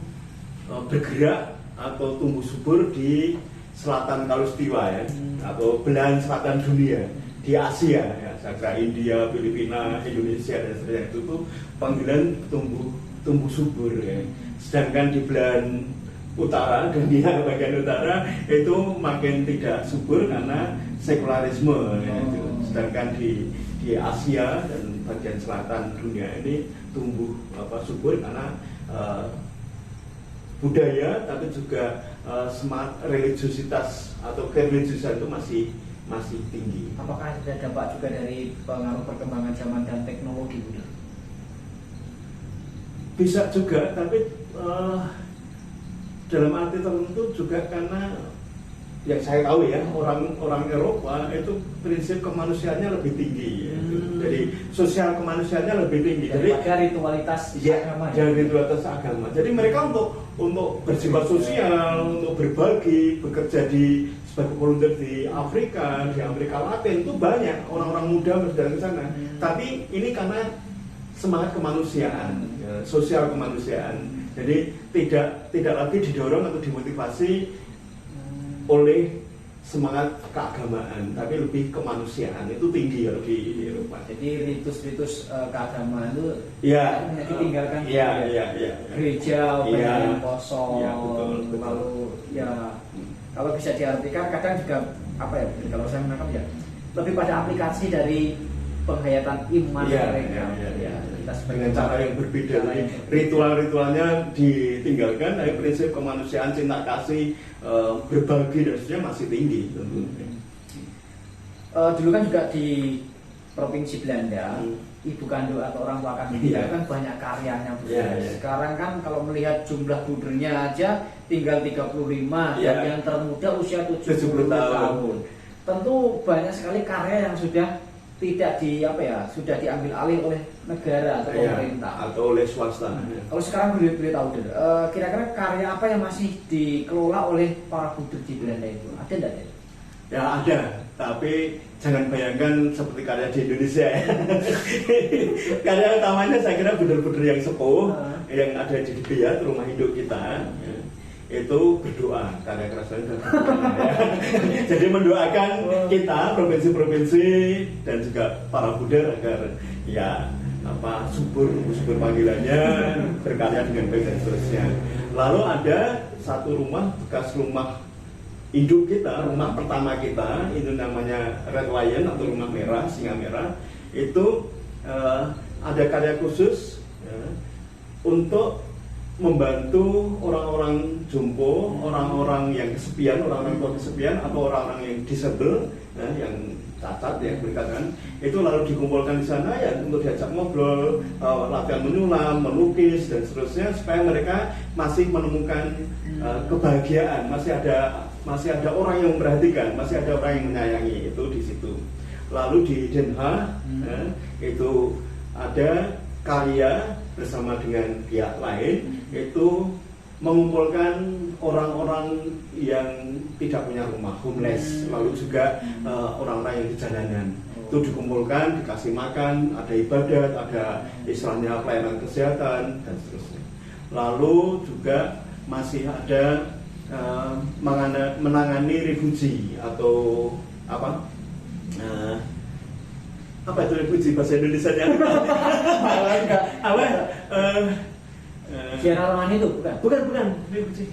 bergerak atau tumbuh subur di selatan Kalustiwa ya, atau belahan selatan dunia, di Asia ya, saya kira India, Filipina, Indonesia dan sebagainya itu tuh panggilan tumbuh subur ya. Sedangkan di belahan utara, dunia bagian utara itu makin tidak subur karena sekularisme ya, itu. Sedangkan di Asia dan bagian selatan dunia ini tumbuh subur karena budaya, tapi juga semangat religiositas atau kereligiusan itu masih tinggi. Apakah ada dampak juga dari pengaruh perkembangan zaman dan teknologi, Buder? Bisa juga, tapi dalam arti tertentu juga karena yang saya tahu ya, orang Eropa itu prinsip kemanusiaannya lebih tinggi, jadi sosial kemanusiaannya lebih tinggi. Jadi ritualitas agama. Ritualitas agama. Jadi mereka untuk berjiwa sosial, untuk berbagi, bekerja sebagai volunteer di Afrika, di Amerika Latin itu banyak orang-orang muda berjalan ke sana. Tapi ini karena semangat kemanusiaan, sosial kemanusiaan. Jadi tidak lagi didorong atau dimotivasi oleh semangat keagamaan, tapi lebih kemanusiaan itu tinggi kalau di Eropa. Jadi ritus-ritus keagamaan itu ditinggalkan. Iya. Gereja, yang kosong. Iya, betul. Lalu kalau bisa diartikan kadang juga kalau saya menangkap ya lebih pada aplikasi dari penghayatan iman mereka. Kita dengan cara yang berbeda, ritual-ritualnya ditinggalkan, tapi prinsip kemanusiaan, cinta kasih, berbagi dan sebagainya masih tinggi. Dulu kan juga di provinsi Belanda, ibu kandung atau orang tua kandung kita kan banyak karyanya. Sekarang kan kalau melihat jumlah brudernya aja tinggal 35 dan yang termuda usia 70 tahun. Tentu banyak sekali karya yang sudah sudah diambil alih oleh negara atau pemerintah atau oleh swasta. Kalau sekarang boleh tahu kira-kira karya apa yang masih dikelola oleh para bruder di Belanda itu? Ada enggak? Ya ada, tapi jangan bayangkan seperti karya di Indonesia ya. Karya utamanya saya kira bruder-bruder yang sepuh yang ada di Biat, rumah induk kita. Itu berdoa, karya kerasanya dan jadi mendoakan kita provinsi-provinsi dan juga para bruder agar subur panggilannya, berkarya dengan baik dan seterusnya. Lalu ada satu bekas rumah induk kita, rumah pertama kita, itu namanya Red Lion atau rumah merah, singa merah. Itu ada karya khusus untuk membantu orang-orang jompo, orang-orang yang kesepian, orang-orang tua kesepian atau orang-orang yang disable, yang cacat ya dikatakan, itu lalu dikumpulkan di sana ya untuk diajak ngobrol, latihan menyulam, melukis dan seterusnya supaya mereka masih menemukan kebahagiaan, masih ada orang yang memperhatikan, masih ada orang yang menyayangi, itu di situ. Lalu di Den Haag itu ada karya bersama dengan pihak lain, itu mengumpulkan orang-orang yang tidak punya rumah, homeless, lalu juga orang-orang yang di jalanan. Itu dikumpulkan, dikasih makan, ada ibadat, ada istilahnya pelayanan kesehatan dan seterusnya. Lalu juga masih ada menangani refugee atau apa itu refugee bahasa Indonesianya? Kiara Romani itu bukan refugee.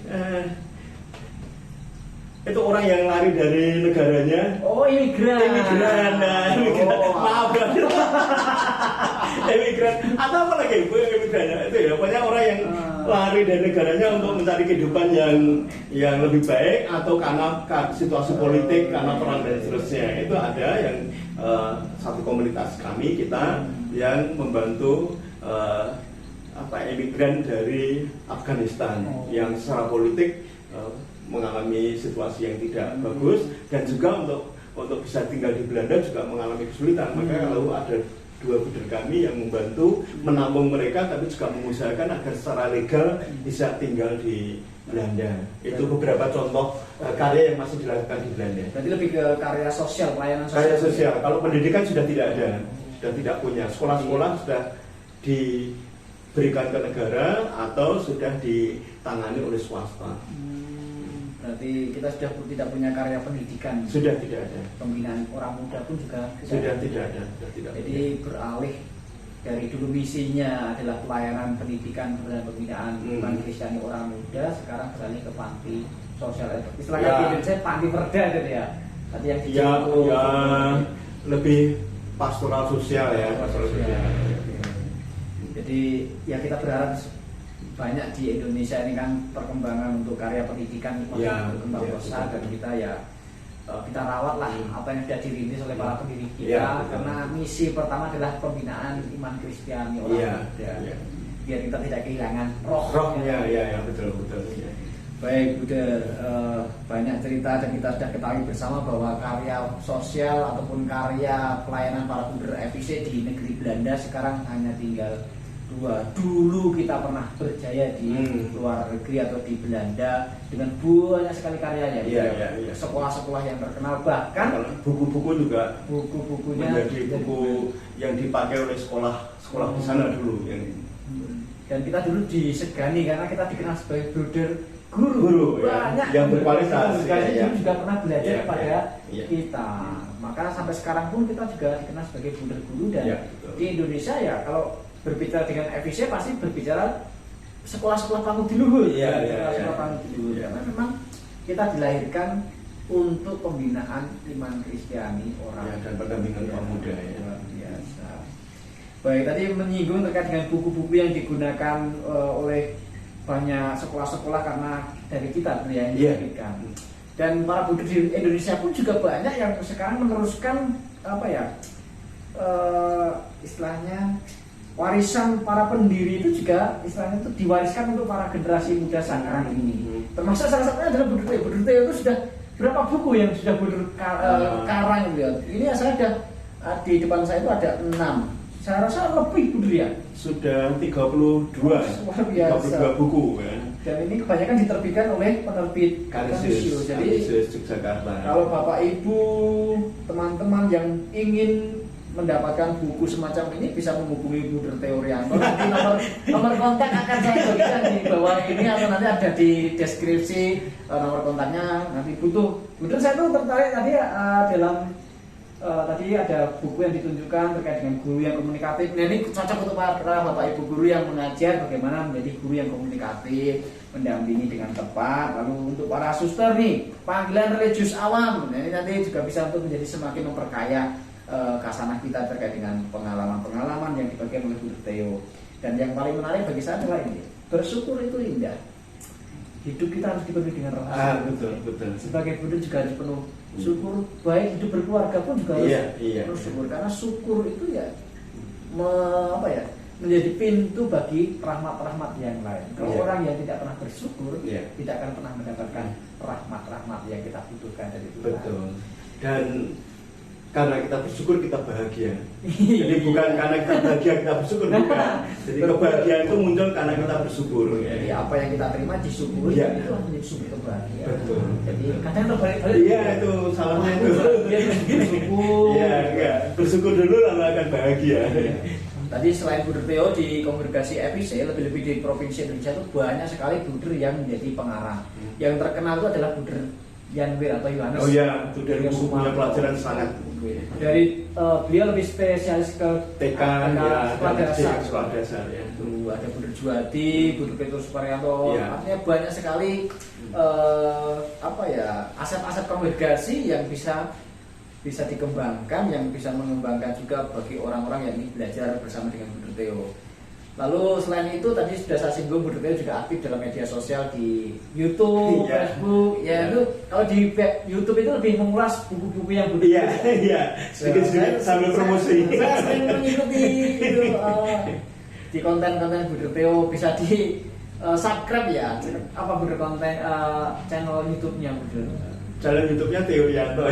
Itu orang yang lari dari negaranya. Oh, imigran. Maaf banget. Imigran atau apa lagi imigrannya itu ya, pokoknya orang yang lari dari negaranya untuk mencari kehidupan yang lebih baik atau karena situasi politik, karena perang dan seterusnya. Itu ada yang satu komunitas kami kita yang membantu imigran dari Afghanistan yang secara politik mengalami situasi yang tidak bagus, dan juga untuk bisa tinggal di Belanda juga mengalami kesulitan. Maka lalu ada 2 buder kami yang membantu menampung mereka, tapi juga mengusahakan agar secara legal bisa tinggal di Belanda. Itu beberapa contoh karya yang masih dilakukan di Belanda. Berarti lebih ke karya sosial, pelayanan sosial. Karya sosial. Kalau pendidikan sudah tidak ada, sudah tidak punya. Sekolah-sekolah sudah diberikan ke negara atau sudah ditangani oleh swasta. Berarti kita sudah tidak punya karya pendidikan. Sudah tidak ada. Pembinaan orang muda pun juga sudah tidak ada. Jadi beralih dari dulu misinya adalah pelayanan pendidikan dan pembinaan iman Kristiani orang muda, sekarang beralih ke panti sosial. Istilahnya di Indonesia panti perda gitu ya. Tadi yang lebih pastoral sosial ya. Jadi ya kita berharap banyak di Indonesia ini kan perkembangan untuk karya pendidikan berkembang pesat, dan kita rawat lah apa yang sudah dirintis oleh para pendiri kita, karena misi pertama adalah pembinaan iman Kristiani orang muda, biar kita tidak kehilangan rohnya. Betul. Baik Buder, banyak cerita dan kita sudah ketahui bersama bahwa karya sosial ataupun karya pelayanan para Buder FIC di negeri Belanda sekarang hanya tinggal 2. Dulu kita pernah berjaya di luar negeri atau di Belanda dengan banyak sekali karyanya. Sekolah-sekolah yang terkenal, bahkan buku-buku juga buku-bukunya menjadi buku yang dipakai oleh sekolah di sana dulu. Dan kita dulu disegani karena kita dikenal sebagai Buder guru banyak yang berkualitas. Dulu juga pernah belajar kepada kita. Maka sampai sekarang pun kita juga dikenal sebagai Buder guru, dan di Indonesia ya kalau berbicara dengan FIC pasti berbicara sekolah-sekolah panggung di luhur. Sekolah panggung di luhur. Karena memang kita dilahirkan untuk pembinaan iman Kristiani orang dan pendampingan pemuda luar biasa. Baik, tadi menyinggung terkait dengan buku-buku yang digunakan oleh banyak sekolah-sekolah karena dari kita yang diberikan. Dan para Buder di Indonesia pun juga banyak yang sekarang meneruskan istilahnya warisan para pendiri itu juga istilahnya itu diwariskan untuk para generasi muda sekarang ini. Termasuk salah satunya adalah Buder Theo itu sudah berapa buku yang sudah Buder karang gitu ya. Ini saya ada di depan saya itu ada 6. Saya rasa lebih Buder ya. Sudah 32. Luar biasa. 32 buku kan. Dan ini kebanyakan diterbitkan oleh penerbit Kanisius. Jadi Yogyakarta. Kalau Bapak Ibu, teman-teman yang ingin mendapatkan buku semacam ini bisa menghubungi Buder Theo Rianto. Nanti nomor kontak akan saya berikan di bawah ini atau nanti ada di deskripsi nomor kontaknya. Nanti butuh. Kemudian saya tuh tertarik tadi tadi ada buku yang ditunjukkan terkait dengan guru yang komunikatif. Nah, ini cocok untuk para Bapak Ibu guru yang mengajar bagaimana menjadi guru yang komunikatif, mendampingi dengan tepat. Lalu untuk para suster nih, panggilan religius awam. Nah, ini nanti juga bisa untuk menjadi semakin memperkaya kasanah kita terkait dengan pengalaman-pengalaman yang dibagikan oleh Buder Theo. Dan yang paling menarik bagi saya adalah ini, bersyukur itu indah. Hidup kita harus dipenuhi dengan rasa betul betul. Sebagai budak juga harus penuh syukur, baik hidup berkeluarga pun juga harus penuh syukur, karena syukur itu ya menjadi pintu bagi rahmat-rahmat yang lain. Kalau orang yang tidak pernah bersyukur, tidak akan pernah mendapatkan rahmat-rahmat yang kita butuhkan dari Tuhan. Betul. Dan karena kita bersyukur kita bahagia. Jadi bukan karena kita bahagia kita bersyukur, bukan. Jadi kebahagiaan itu muncul karena kita bersyukur. Jadi apa yang kita terima disyukuri, itu akan menjadi sumber kebahagiaan. Betul. Jadi kadang terbalik-balik. Iya, itu salahnya itu. Bersyukur. Iya, enggak. Bersyukur dulu lalu akan bahagia. Tadi selain Buder Theo di kongregasi FIC, lebih-lebih di Provinsi Indonesia itu banyak sekali Buder yang menjadi pengarang. Yang terkenal itu adalah Buder Yanwir atau Yohanes. Oh iya, itu dari bukunya pelajaran sangat. Dari beliau lebih spesialis ke TK, sekolah dasar ya. Ada Buder Juwadi, Buder Petrus Suparyanto. Artinya banyak sekali aset-aset kongregasi yang bisa dikembangkan, yang bisa mengembangkan juga bagi orang-orang yang ingin belajar bersama dengan Buder Theo. Lalu selain itu tadi sudah saya singgung, Buder Theo juga aktif dalam media sosial di YouTube, Facebook. Itu kalau di YouTube itu lebih mengulas buku-buku yang Buder Theo. Iya. Sedikit sambil promosi. Saya sering mengikuti itu di konten-konten Buder Theo, bisa di subscribe ya. Apa Buder konten channel YouTube-nya Buder? Channel YouTube-nya Theo Yanto.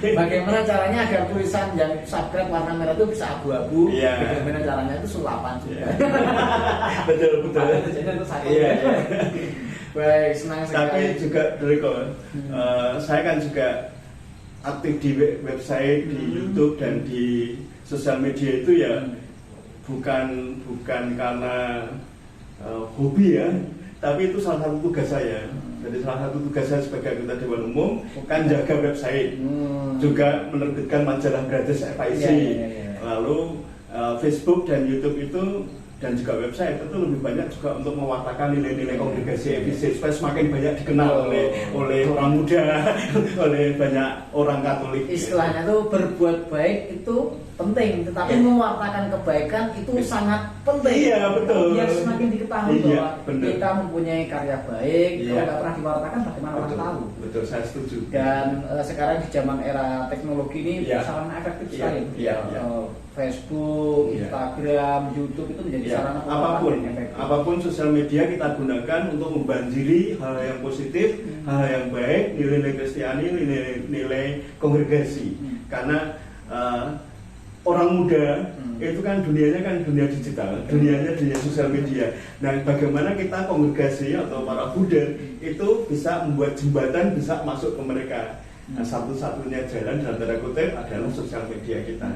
Bagaimana caranya agar tulisan yang subscribe warna merah itu bisa abu-abu? Bagaimana caranya itu sulapan juga. Betul. Iya. Baik, senang sekali. Tapi juga Driko, saya kan juga aktif di website, di YouTube dan di sosial media itu ya bukan karena hobi ya, tapi itu salah satu tugas saya. Jadi salah satu tugas saya sebagai anggota Dewan Umum kan jaga website, juga menerbitkan majalah gratis FIC, lalu Facebook dan YouTube itu dan juga website itu lebih banyak juga untuk mewartakan nilai-nilai kongregasi FIC supaya semakin banyak dikenal oleh orang muda, oleh banyak orang Katolik. Istilahnya itu berbuat baik itu penting, tetapi mewartakan kebaikan itu sangat penting. Iya, betul. Biar semakin diketahui bahwa kita mempunyai karya baik. Kalau nggak pernah diwartakan, bagaimana orang tahu? Betul, saya setuju. Dan sekarang di zaman era teknologi ini sangat efektif sekali. Facebook, Instagram, YouTube itu menjadi sarana apapun sosial media kita gunakan untuk membanjiri hal yang positif, hal yang baik, nilai-nilai Kristiani, nilai kongregasi. Karena orang muda itu kan dunianya kan dunia digital, dunianya dunia sosial media. Nah, bagaimana kita kongregasi atau para Buddha itu bisa membuat jembatan bisa masuk ke mereka. Nah, satu-satunya jalan dalam tanda kutip adalah sosial media kita.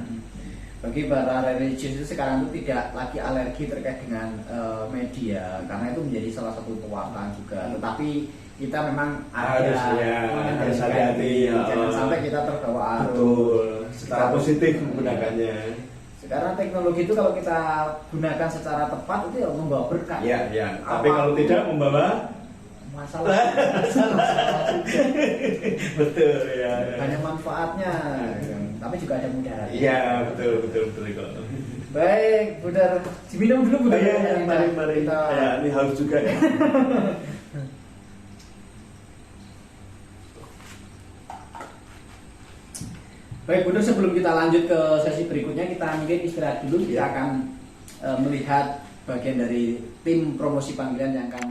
Bagi para religius itu sekarang itu tidak lagi alergi terkait dengan media, karena itu menjadi salah satu pewartaan juga. Tetapi kita memang harus hati-hati, jangan sampai kita terbawa arus. Secara positif menggunakannya. Sekarang teknologi itu kalau kita gunakan secara tepat itu ya membawa berkah. Iya. Tapi kalau tidak membawa masalah. Betul ya. Banyak manfaatnya, tapi juga ada mudaratnya. Iya, betul kok. Baik, Buder, diminum dulu Buder. Mari. Ya, ini harus juga ya. Baik Buder, sebelum kita lanjut ke sesi berikutnya, kita mungkin istirahat dulu. Kita akan melihat bagian dari tim promosi panggilan yang akan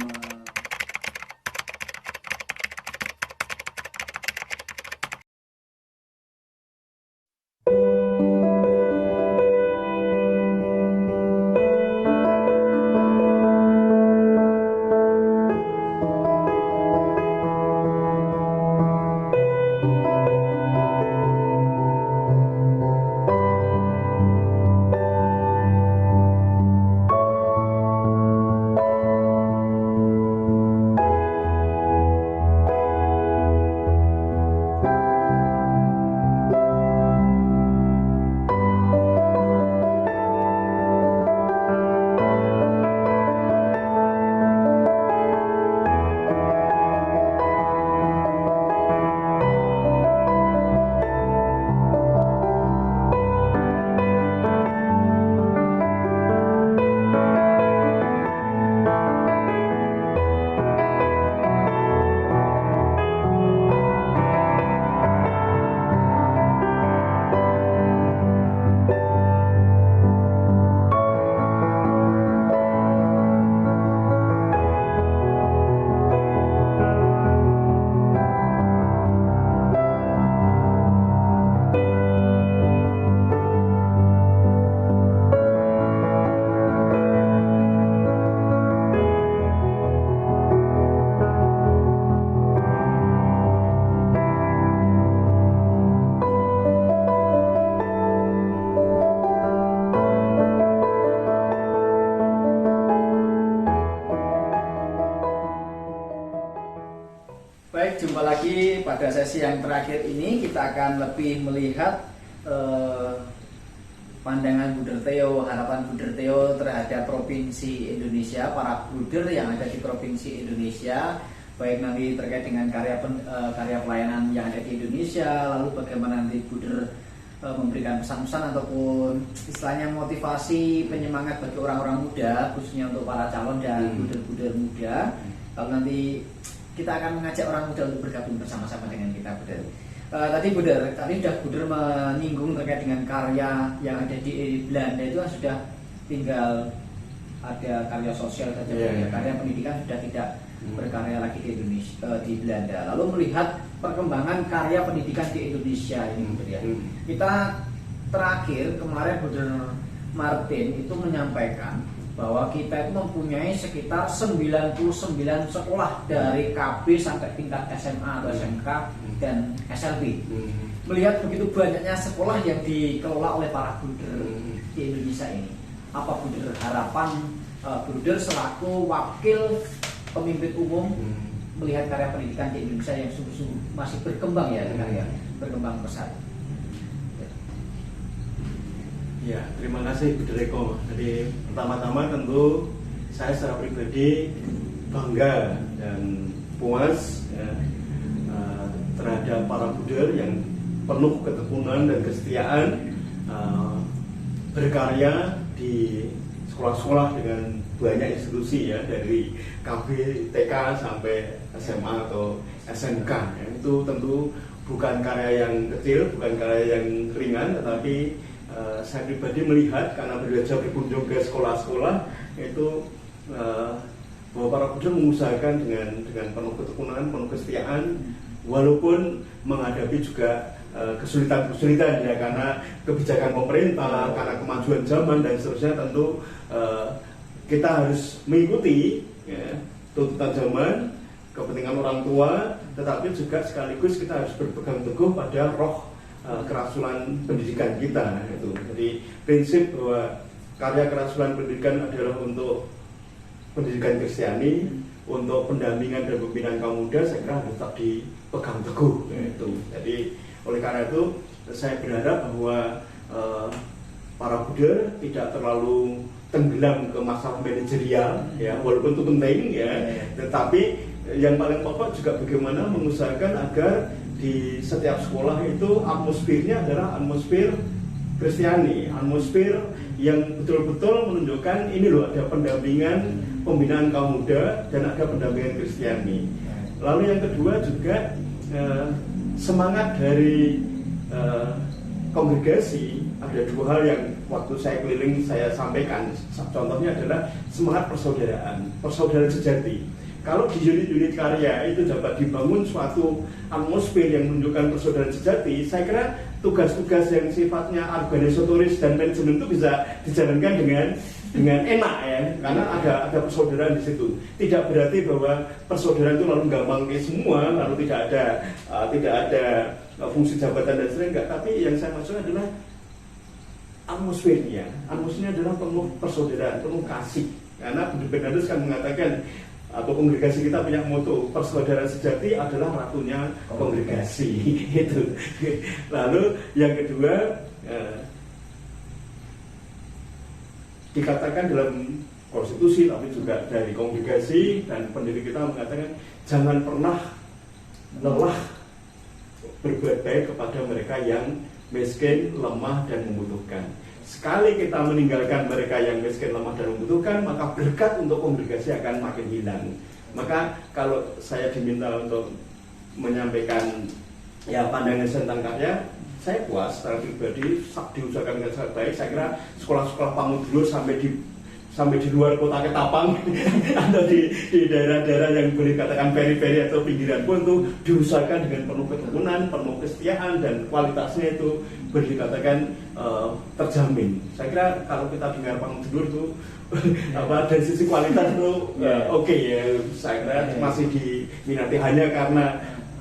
Baik, jumpa lagi pada sesi yang terakhir ini. Kita akan lebih melihat pandangan Bruder Theo, harapan Bruder Theo terhadap provinsi Indonesia, para bruder yang ada di provinsi Indonesia, baik nanti terkait dengan karya pelayanan yang ada di Indonesia, lalu bagaimana nanti Bruder memberikan pesan-pesan ataupun istilahnya motivasi, penyemangat bagi orang-orang muda, khususnya untuk para calon dan bruder-bruder muda. Lalu nanti kita akan mengajak orang muda untuk bergabung bersama-sama dengan kita, Bruder. Tadi sudah Bruder menyinggung terkait dengan karya yang ada di Belanda itu kan sudah tinggal ada karya sosial saja, karya pendidikan sudah tidak berkarya lagi di Indonesia, di Belanda. Lalu melihat perkembangan karya pendidikan di Indonesia ini, Bruder ya. Kita terakhir kemarin Bruder Martin itu menyampaikan bahwa kita itu mempunyai sekitar 99 sekolah dari KB sampai tingkat SMA atau SMK dan SLB. Melihat begitu banyaknya sekolah yang dikelola oleh para bruder di Indonesia ini, apa Bruder harapan Bruder selaku wakil pemimpin umum melihat karya pendidikan di Indonesia yang sungguh-sungguh masih berkembang ya, karya berkembang pesat? Ya, terima kasih Bu Eko. Jadi pertama-tama tentu saya secara pribadi bangga dan puas ya, terhadap para bruder yang penuh ketekunan dan kesetiaan berkarya di sekolah-sekolah dengan banyak institusi ya, dari KB, TK sampai SMA atau SMK ya. Itu tentu bukan karya yang kecil, bukan karya yang ringan, tetapi saya pribadi melihat karena belajar berkunjung ke sekolah-sekolah itu bahwa para bruder mengusahakan dengan penuh ketekunan, penuh kesetiaan, walaupun menghadapi juga kesulitan-kesulitan ya, karena kebijakan pemerintah, karena kemajuan zaman dan seterusnya. Tentu kita harus mengikuti ya, tuntutan zaman, kepentingan orang tua, tetapi juga sekaligus kita harus berpegang teguh pada roh kerasulan pendidikan kita itu. Jadi prinsip bahwa karya kerasulan pendidikan adalah untuk pendidikan Kristiani, untuk pendampingan dan pembinaan kaum muda, saya kira harus tetap dipegang teguh itu. Jadi oleh karena itu saya berharap bahwa para bruder tidak terlalu tenggelam ke masalah manajerial ya, walaupun itu penting ya, tetapi yang paling pokok juga bagaimana mengusahakan agar di setiap sekolah itu atmosfernya adalah atmosfer Kristiani, atmosfer yang betul-betul menunjukkan ini loh ada pendampingan pembinaan kaum muda dan ada pendampingan Kristiani. Lalu yang kedua juga semangat dari kongregasi, ada dua hal yang waktu saya keliling saya sampaikan. Contohnya adalah semangat persaudaraan sejati. Kalau di unit-unit karya itu dapat dibangun suatu atmosfer yang menunjukkan persaudaraan sejati, saya kira tugas-tugas yang sifatnya organisatoris dan manajemen itu bisa dijalankan dengan enak ya, karena ada persaudaraan di situ. Tidak berarti bahwa persaudaraan itu lalu gampang ke semua, lalu tidak ada fungsi jabatan dan sebagainya, enggak. Tapi yang saya maksud adalah atmosfernya adalah penuh persaudaraan, penuh kasih. Karena Bu Bernardus kan mengatakan, atau kongregasi kita punya moto, persaudaraan sejati adalah ratunya kongregasi. Itu. Lalu yang kedua, dikatakan dalam konstitusi, tapi juga dari kongregasi dan pendiri kita mengatakan jangan pernah lelah berbuat baik kepada mereka yang miskin, lemah dan membutuhkan. Sekali kita meninggalkan mereka yang miskin, lemah dan membutuhkan, maka berkat untuk kongregasi akan makin hilang. Maka kalau saya diminta untuk menyampaikan ya pandangan tentang karya, saya puas secara pribadi, diusahakan dengan sangat baik. Saya kira sekolah-sekolah pamudulur sampai di luar kota Ketapang atau di daerah-daerah yang boleh katakan periferi atau pinggiran pun itu diusahakan dengan penuh ketekunan, penuh kesetiaan, dan kualitasnya itu boleh dikatakan terjamin. Saya kira kalau kita dengar pamudulur itu dari sisi kualitas itu oke ya, saya kira masih diminati hanya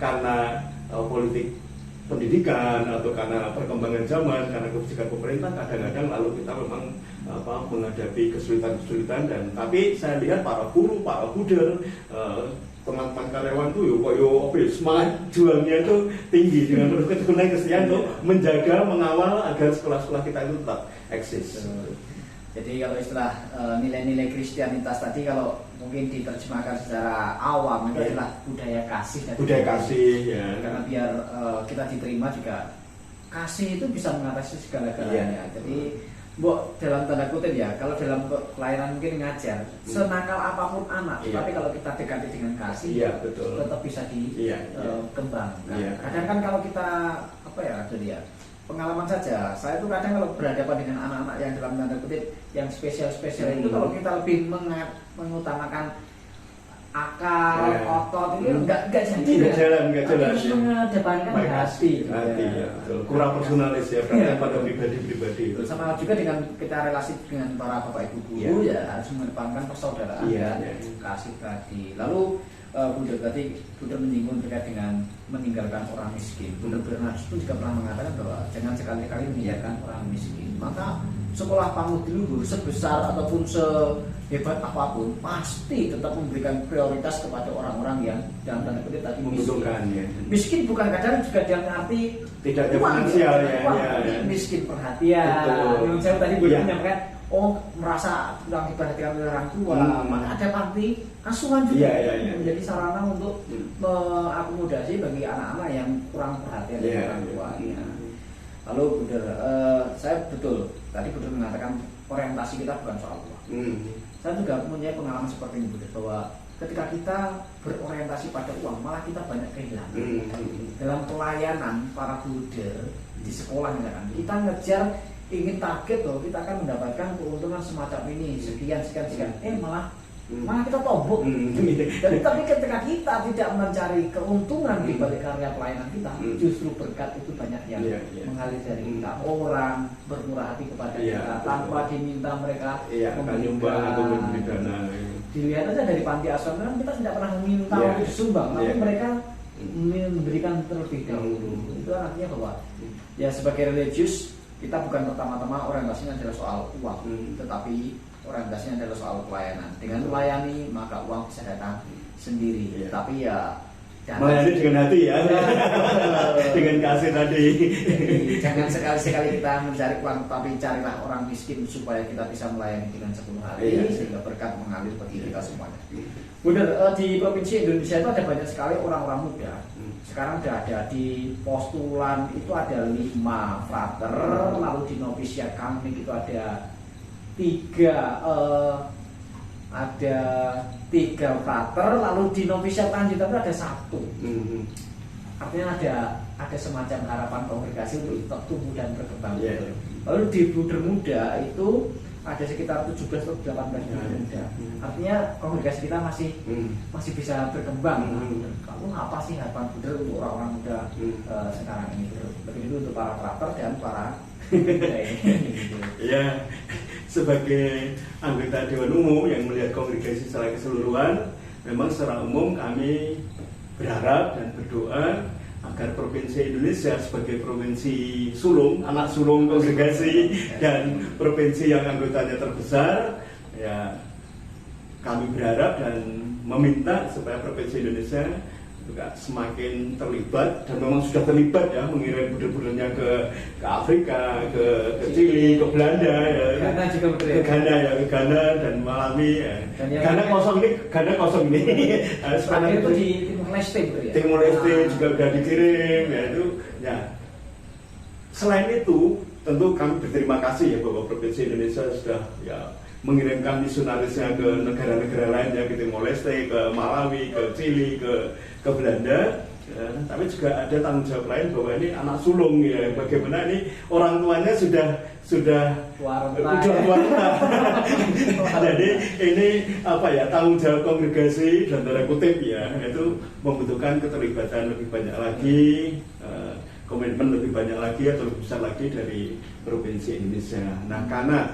karena politik pendidikan atau karena perkembangan zaman, karena kebijakan pemerintah, kadang-kadang lalu kita memang menghadapi kesulitan-kesulitan. Dan tapi saya lihat para guru, para bruder teman-teman karyawan tuh semangat juangnya itu tinggi dengan penuh keturunan Kristen untuk menjaga, mengawal agar sekolah-sekolah kita itu tetap eksis. Jadi kalau istilah nilai-nilai Kristianitas tadi kalau mungkin diterjemahkan secara awam itu adalah budaya kasih. Budaya kasih ya. Karena biar kita diterima juga kasih itu bisa mengatasi segala-galanya. Jadi dalam tanda kutip ya, kalau dalam pelayanan mungkin ngajar, senakal apapun anak, tapi kalau kita dekati dengan kasih, betul. tetap bisa dikembangkan. Kadang kan kalau kita pengalaman saja, saya tuh kadang kalau berhadapan dengan anak-anak yang dalam tanda kutip yang spesial itu, kalau kita lebih mengutamakan akal, otot itu enggak jalan. Harus mengedepankan hati. Kurang personalis ya, pada pribadi-pribadi. Sama juga dengan kita relasi dengan para bapak ibu guru ya harus mengedepankan persaudaraan dan kasih tadi. Lalu Bunda tadi menyinggung terkait dengan meninggalkan orang miskin. Bunda Bernard itu juga pernah mengatakan bahwa jangan sekali-kali meninggalkan orang miskin. Maka sekolah PAUD dulu sebesar ataupun sehebat apapun pasti tetap memberikan prioritas kepada orang-orang yang dalam tanda kutip tadi membutuhkan. Miskin bukan kadang juga dalam arti tidak ada finansial miskin perhatian. Yang saya tadi menyampaikan merasa kurang diperhatikan oleh orang tua, maka ada panti asuhan juga menjadi sarana untuk mengakomodasi bagi anak-anak yang kurang perhatian dari orang tuanya. Lalu Bunda, saya betul tadi Bunda mengatakan orientasi kita bukan soal uang. Saya juga punya pengalaman seperti ini Bunda, bahwa ketika kita berorientasi pada uang malah kita banyak kehilangan. Dalam pelayanan para builder di sekolah misalkan, kita ngejar ingin target loh, kita akan mendapatkan keuntungan semacam ini sekian, malah kita tombok. Tapi ketika kita tidak mencari keuntungan di balik karya pelayanan kita, justru berkat itu banyak yang mengalir dari kita. Orang bermurah hati kepada kita tanpa diminta mereka menyumbang atau memberi dana. Dilihat aja dari panti asuhan kan kita tidak pernah meminta untuk disumbang, tapi mereka memberikan terlebih dahulu. Itu artinya bahwa ya sebagai religius kita bukan pertama-tama orientasinya adalah soal uang, tetapi orientasinya adalah soal pelayanan. Dengan melayani maka uang bisa datang sendiri. Tapi ya melayani dengan hati ya, dengan kasih tadi. Jangan sekali-sekali kita mencari uang, tapi carilah orang miskin supaya kita bisa melayani dengan sepenuh hati, sehingga berkat mengalir bagi kita semuanya. Bunda, di provinsi Indonesia itu ada banyak sekali orang-orang muda. Sekarang sudah ada di postulan itu ada 5 frater, lalu di novisiat kanonik itu ada 3 frater, lalu di novisiat lanjutan itu ada 1. Artinya ada semacam harapan kongregasi untuk tetap tumbuh dan berkembang. Lalu di bruder muda itu ada sekitar 17 atau 18 muda. Artinya kongregasi kita masih bisa berkembang. Lalu apa sih harapan bruder untuk orang-orang muda sekarang ini? Begitu untuk para frater dan para ya, sebagai anggota Dewan Umum yang melihat kongregasi secara keseluruhan, memang secara umum kami berharap dan berdoa agar Provinsi Indonesia sebagai provinsi sulung, anak sulung kongregasi dan provinsi yang anggotanya terbesar, ya kami berharap dan meminta supaya Provinsi Indonesia juga semakin terlibat, dan memang sudah terlibat ya, mengirim buder-budernya ke Afrika, ke Chili, ke Belanda ya, ke Ghana dan Malawi ya. Ghana kosong ini itu di Timur Leste ya? Timur Leste juga sudah dikirim ya, itu ya. Selain itu tentu kami berterima kasih ya bahwa Provinsi Indonesia sudah ya mengirimkan misionarisnya ke negara-negara lainnya, ke Timor Leste, ke Malawi, ke Chili, ke Belanda. Ya, tapi juga ada tanggung jawab lain bahwa ini anak sulung ya, bagaimana ini orang tuanya sudah jadi ini tanggung jawab kongregasi dalam tanda kutip ya, itu membutuhkan keterlibatan lebih banyak lagi, komitmen lebih banyak lagi atau lebih besar lagi dari Provinsi Indonesia. Nah, karena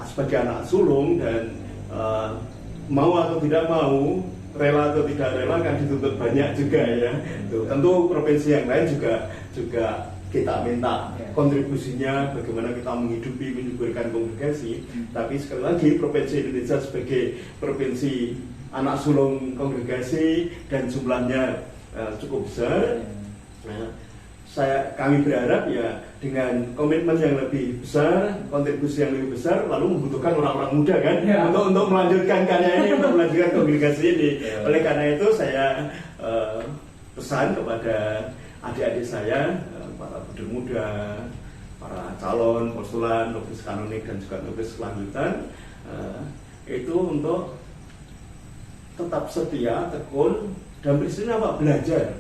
sebagai anak sulung dan mau atau tidak mau, rela atau tidak rela kan dituntut banyak juga ya. Tentu provinsi yang lain juga kita minta kontribusinya bagaimana kita menyuburkan kongregasi. Tapi sekali lagi Provinsi Indonesia sebagai provinsi anak sulung kongregasi dan jumlahnya cukup besar. Nah, kami berharap ya dengan komitmen yang lebih besar, kontribusi yang lebih besar, lalu membutuhkan orang-orang muda kan untuk melanjutkan karya ini, untuk melanjutkan kongregasi ini. Oleh karena itu saya pesan kepada adik-adik saya, para buder muda, para calon postulan, nobis kanonik dan juga nobis kelanjutan, itu untuk tetap setia, tekun, dan prinsipnya apa? Belajar.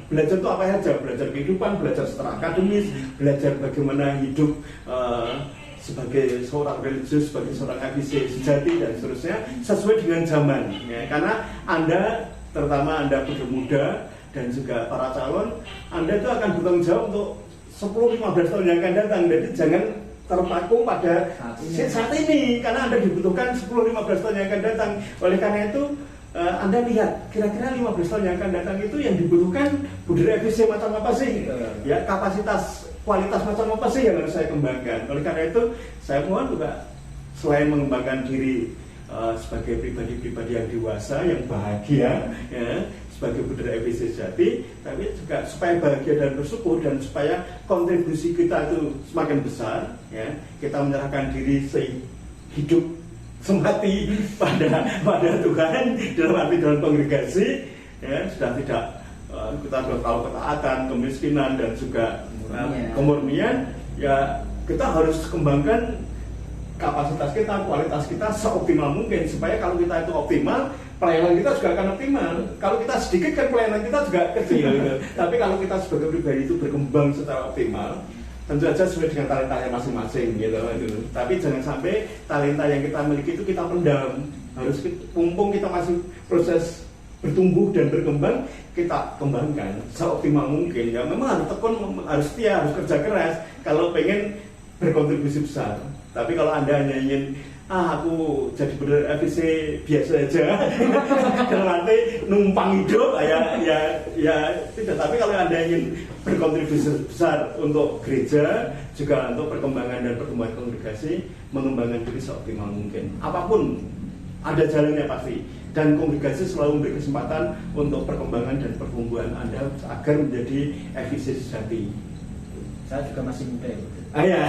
Belajar itu apa saja? Belajar kehidupan, belajar secara akademis, belajar bagaimana hidup sebagai seorang religius, sebagai seorang FIC sejati dan seterusnya, sesuai dengan zaman. Karena Anda, terutama Anda buder muda dan juga para calon, Anda itu akan bertanggung jawab untuk 10-15 tahun yang akan datang. Jadi jangan terpaku pada saat ini, karena Anda dibutuhkan 10-15 tahun yang akan datang. Oleh karena itu Anda lihat kira-kira 15 tahun yang akan datang itu yang dibutuhkan budaya FIC macam apa sih? Ya, kapasitas, kualitas macam apa sih yang harus saya kembangkan? Oleh karena itu saya mohon juga selain mengembangkan diri sebagai pribadi-pribadi yang dewasa, yang bahagia, ya, sebagai budaya FIC sejati, tapi juga supaya bahagia dan bersyukur dan supaya kontribusi kita itu semakin besar, ya, kita menyerahkan diri hidup semati pada Tuhan dalam arti dalam kongregasi, ya, sudah tidak kita kalau ketaatan, kemiskinan dan juga kemurnian, ya kita harus kembangkan kapasitas kita, kualitas kita seoptimal mungkin supaya kalau kita itu optimal, pelayanan kita juga akan optimal. Kalau kita sedikit kan pelayanan kita juga kecil gitu. Tapi kalau kita sebagai pribadi itu berkembang secara optimal, tentu saja sesuai dengan talentanya masing-masing gitu. Tapi jangan sampai talenta yang kita miliki itu kita pendam. Harus mumpung kita masih proses bertumbuh dan berkembang, kita kembangkan seoptimal mungkin. Ya memang harus tekun, harus setia, harus kerja keras kalau pengen berkontribusi besar. Tapi kalau Anda hanya ingin aku jadi bener FIC biasa aja dalam arti numpang hidup ya tidak. Tapi kalau Anda ingin berkontribusi besar untuk gereja, juga untuk perkembangan dan pertumbuhan kongregasi, mengembangkan diri seoptimal mungkin, apapun ada jalannya pasti, dan kongregasi selalu memberi kesempatan untuk perkembangan dan pertumbuhan Anda agar menjadi FIC sejati. Saya juga masih muda ya. Ya,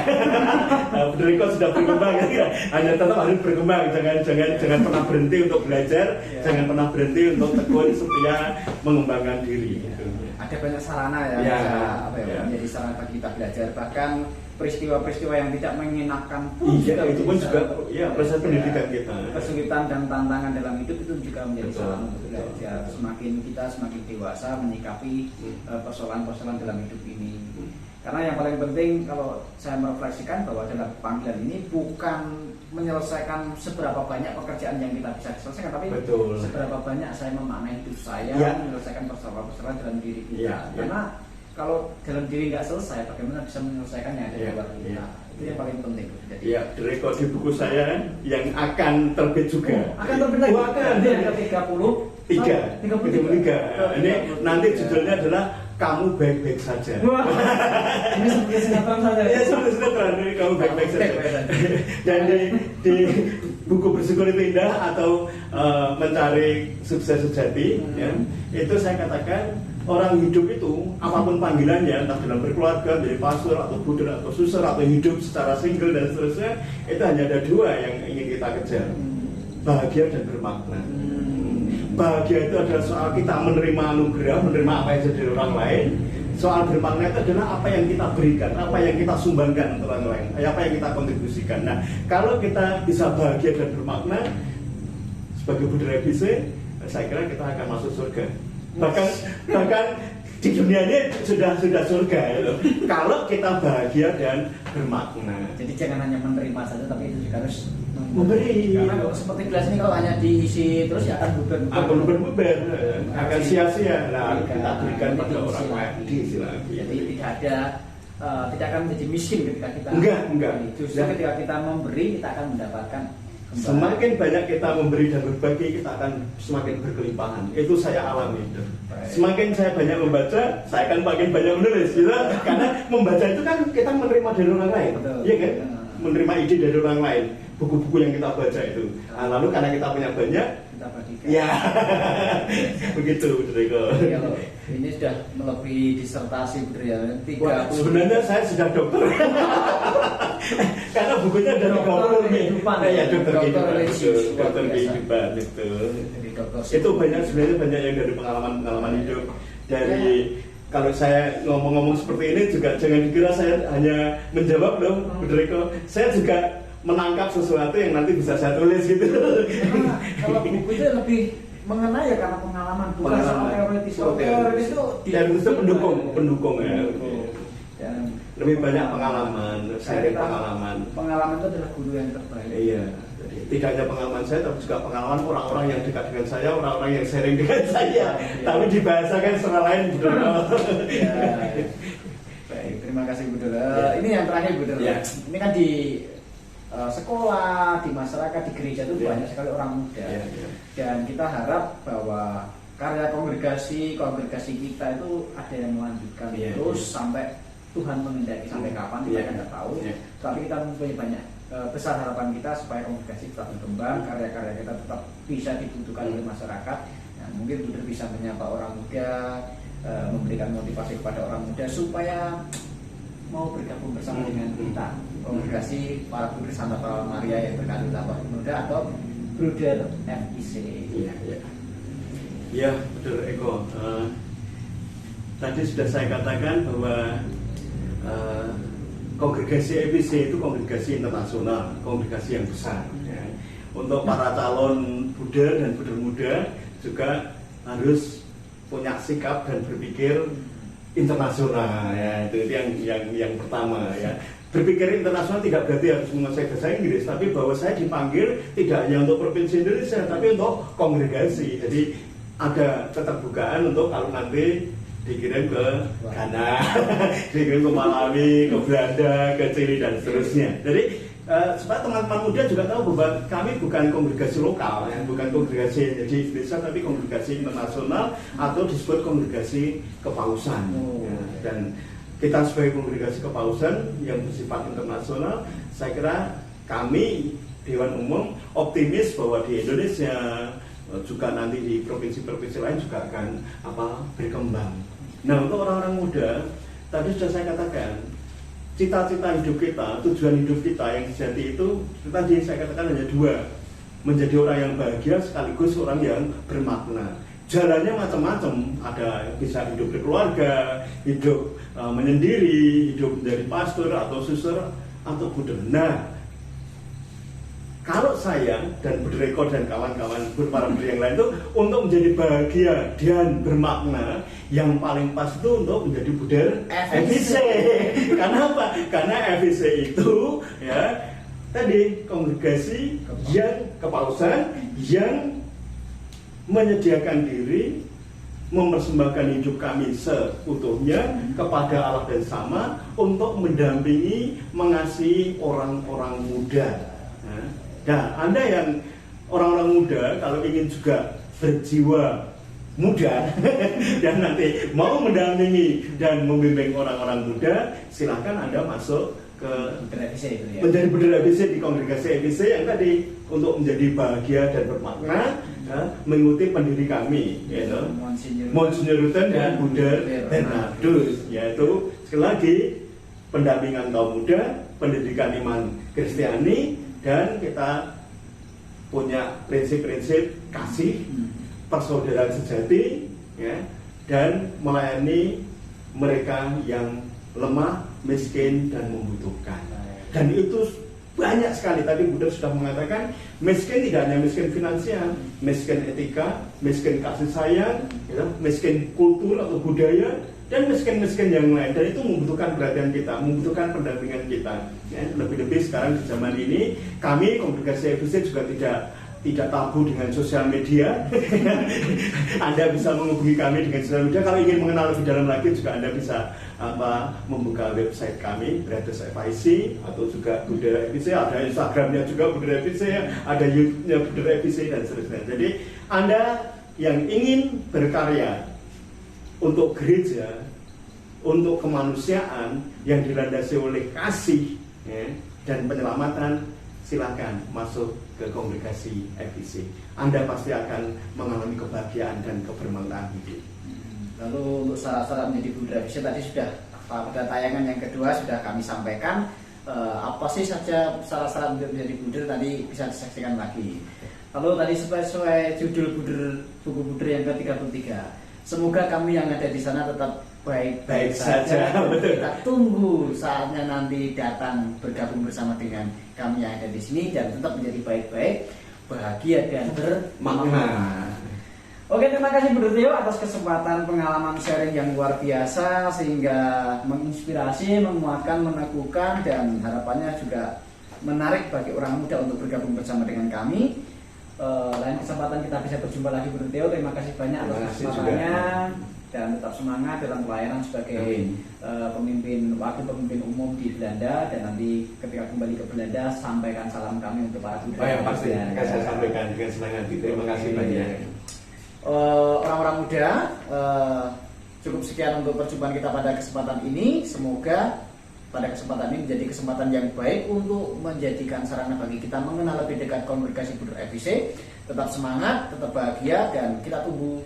benar, kok sudah berkembang ya. Hanya tetap harus berkembang, jangan pernah berhenti untuk belajar, jangan pernah berhenti untuk tekun setia mengembangkan diri. Ada banyak sarana ya, menjadi sarana bagi kita belajar. Bahkan peristiwa-peristiwa yang tidak mengenakan pun itu pun juga proses pendidikan kita. Kesulitan dan tantangan dalam hidup itu juga menjadi sarana untuk belajar. Semakin kita semakin dewasa menyikapi persoalan-persoalan dalam hidup ini. Karena yang paling penting kalau saya merefleksikan bahwa dalam panggilan ini bukan menyelesaikan seberapa banyak pekerjaan yang kita bisa selesaikan, tapi seberapa banyak saya memaknai hidup saya, menyelesaikan persoalan-persoalan dalam diri kita. Karena kalau dalam diri nggak selesai, bagaimana bisa menyelesaikannya di luar kita? Itu yang paling penting. Jadi direkod di buku saya yang akan terbit juga. Akan terbit lagi. Yang ke-33. Ini nanti judulnya adalah Kamu Baik-Baik Saja. Ini seperti sinetron saja. Ya, seperti sinetron, ini Kamu Baik-Baik Saja. Dan di buku Bersyukur Itu Indah atau Mencari Sukses Sejati, ya, itu saya katakan orang hidup itu apapun panggilannya, entah dalam berkeluarga, menjadi pastor atau buder atau suster atau hidup secara single dan seterusnya, itu hanya ada dua yang ingin kita kejar: bahagia dan bermakna. Bahagia itu adalah soal kita menerima anugerah, menerima apa yang jadi dari orang lain. Soal bermakna itu adalah apa yang kita berikan, apa yang kita sumbangkan untuk orang lain, apa yang kita kontribusikan. Nah, kalau kita bisa bahagia dan bermakna sebagai budaya FIC, saya kira kita akan masuk surga. Bahkan di dunia ini sudah surga ya. Kalau kita bahagia dan bermakna. Jadi jangan hanya menerima saja, tapi itu juga harus memberi. Karena kalau seperti gelas ini kalau hanya diisi terus ya akan beber, akan sia-sia. Nah, kita berikan pada orang lain, diisi lagi. Jadi tidak akan menjadi miskin ketika kita enggak. Justru ketika kita memberi, kita akan mendapatkan kembali. Semakin banyak kita memberi dan berbagi, kita akan semakin berkelimpahan. Itu saya alami. Semakin saya banyak membaca, saya akan makin banyak menulis, gitu. Karena membaca itu kan kita menerima dari orang lain, iya kan? Menerima ide dari orang lain, buku-buku yang kita baca itu. Nah, lalu karena kita punya banyak, kita bagikan. Ya, begitu Bro Eko. Jadi kalau ini sudah melebihi disertasi Bro ya. Wah, sebenarnya saya sudah dokter. Karena bukunya ada 30 kehidupan. Ya, dokter kehidupan. religius, Dokter luar biasa. kehidupan itu. Jadi dokter Itu banyak sebenarnya banyak yang dari pengalaman hidup. Dari kalau saya ngomong-ngomong seperti ini juga jangan dikira saya hanya menjawab loh, Bro Eko. Saya juga menangkap sesuatu yang nanti bisa saya tulis gitu. Karena kalau buku itu lebih mengenai ya karena pengalaman, bukan soal teoritis. Teoritis itu dan itu pendukung ya. Dan Lebih banyak pengalaman, sharing pengalaman. Pengalaman itu adalah guru yang terbaik. Iya, jadi tidak hanya pengalaman saya, tapi juga pengalaman orang-orang yang dekat dengan saya, orang-orang yang sharing dengan saya. Tapi dibahasakan secara lain, Bro. Ya. Baik, terima kasih Bu Dora. Ya. Ini yang terakhir Bu Dora. Ya. Ini kan di sekolah, di masyarakat, di gereja itu Ya. banyak sekali orang muda. Ya, ya. Dan kita harap bahwa karya kongregasi kita itu ada yang melanjutkan Ya, terus ya. sampai Tuhan mengendaki sampai kapan kita Ya. kan tidak tahu. Ya. Tapi kita mempunyai banyak besar harapan kita supaya kongregasi tetap berkembang, karya-karya kita tetap bisa dibutuhkan oleh masyarakat. Nah, mungkin Bu Dora bisa menyapa orang muda, memberikan motivasi kepada orang muda supaya mau bergabung bersama dengan kita, kongregasi para Bruder Santa Paula Maria yang berkali tambah muda atau Bruder FIC. Iya, iya. Iya, betul Eko. Tadi sudah saya katakan bahwa kongregasi FIC itu kongregasi internasional, kongregasi yang besar. Ya. Untuk para calon Buddha dan Buddha muda juga harus punya sikap dan berpikir internasional. Ya, itu yang pertama ya. Berpikir internasional tidak berarti harus menguasai bahasa Inggris, tapi bahwa saya dipanggil tidak hanya untuk provinsi Indonesia, tapi untuk kongregasi. Jadi ada keterbukaan untuk kalau nanti dikirim ke Ghana, dikirim ke Malawi, ke Belanda, ke Chili dan seterusnya. Jadi supaya teman-teman muda juga tahu bahwa kami bukan kongregasi lokal, ya, bukan kongregasi jadi Indonesia, tapi kongregasi internasional atau disebut kongregasi kepausan. Ya, dan kita sebagai kongregasi kepausan yang bersifat internasional, saya kira kami Dewan Umum optimis bahwa di Indonesia juga nanti di provinsi-provinsi lain juga akan berkembang. Nah, untuk orang-orang muda, tadi sudah saya katakan, cita-cita hidup kita, tujuan hidup kita yang sejati itu tadi saya katakan hanya dua, menjadi orang yang bahagia sekaligus orang yang bermakna. Jalannya macam-macam, ada bisa hidup berkeluarga, hidup menyendiri, hidup menjadi pastor atau suster atau Buddha. Nah, kalau saya dan Bro Eko dan kawan-kawan para Buddha yang lain itu untuk menjadi bahagia dan bermakna, yang paling pas itu untuk menjadi Buddha FIC. Karena apa? Karena FIC itu ya tadi kongregasi yang kepausan yang menyediakan diri, mempersembahkan hidup kami seutuhnya kepada Allah dan sama untuk mendampingi, mengasihi orang-orang muda. Nah, Anda yang orang-orang muda kalau ingin juga berjiwa muda dan nanti mau mendampingi dan membimbing orang-orang muda, silahkan Anda masuk ke menjadi Buddha FIC di kongregasi FIC yang tadi untuk menjadi bahagia dan bermakna, mengikuti pendiri kami, yaitu Monsignor Rutan dan Buddha Bernardus, yaitu sekali lagi pendampingan kaum muda, pendidikan iman Kristiani, dan kita punya prinsip-prinsip kasih, persaudaraan sejati, ya, dan melayani mereka yang lemah, miskin, dan membutuhkan. Dan itu banyak sekali. Tadi Buddha sudah mengatakan, miskin tidak hanya miskin finansial, miskin etika, miskin kasih sayang, ya, miskin kultur atau budaya, dan miskin-miskin yang lain. Dan itu membutuhkan perhatian kita, membutuhkan pendampingan kita. Ya, lebih-lebih sekarang di zaman ini, kami kongregasi FIC juga tidak tabu dengan sosial media. Anda bisa menghubungi kami dengan sosial media. Kalau ingin mengenal lebih dalam lagi juga Anda bisa membuka website kami, Brothers FIC, atau juga Buddha FIC. Ada Instagramnya juga Buddha FIC, ada YouTube-nya Buddha FIC, dan seterusnya. Jadi Anda yang ingin berkarya untuk gereja, untuk kemanusiaan yang dilandasi oleh kasih, ya, dan penyelamatan, silakan masuk ke kongregasi FIC. Anda pasti akan mengalami kebahagiaan dan kebermanfaatan hidup. Lalu untuk syarat-syarat menjadi Builder FIC tadi sudah pada tayangan yang kedua sudah kami sampaikan. Apa sih saja syarat-syarat untuk menjadi Builder tadi bisa disaksikan lagi. Lalu tadi sesuai judul buku Builder yang ke-33. Semoga kami yang ada di sana tetap baik-baik saja. Kita tunggu saatnya nanti datang bergabung bersama dengan kami yang ada di sini dan tetap menjadi baik-baik, bahagia dan bermakna. Oke, terima kasih Bu Tio atas kesempatan pengalaman sharing yang luar biasa sehingga menginspirasi, menguatkan, meneguhkan dan harapannya juga menarik bagi orang muda untuk bergabung bersama dengan kami. Lain kesempatan kita bisa berjumpa lagi Bu Tio. Terima kasih banyak atas kesempatannya dan tetap semangat dalam pelayanan sebagai wakil pemimpin umum di Belanda dan nanti ketika kembali ke Belanda sampaikan salam kami untuk para muda. Oh yang pasti akan saya sampaikan dengan senang hati. Terima kasih banyak. Orang-orang muda, cukup sekian untuk perjumpaan kita pada kesempatan ini. Semoga pada kesempatan ini menjadi kesempatan yang baik untuk menjadikan sarana bagi kita mengenal lebih dekat kongregasi Builder FIC. Tetap semangat, tetap bahagia dan kita tunggu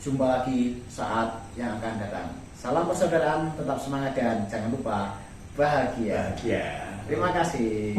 jumpa lagi saat yang akan datang. Salam persaudaraan, tetap semangat dan jangan lupa bahagia. Terima kasih.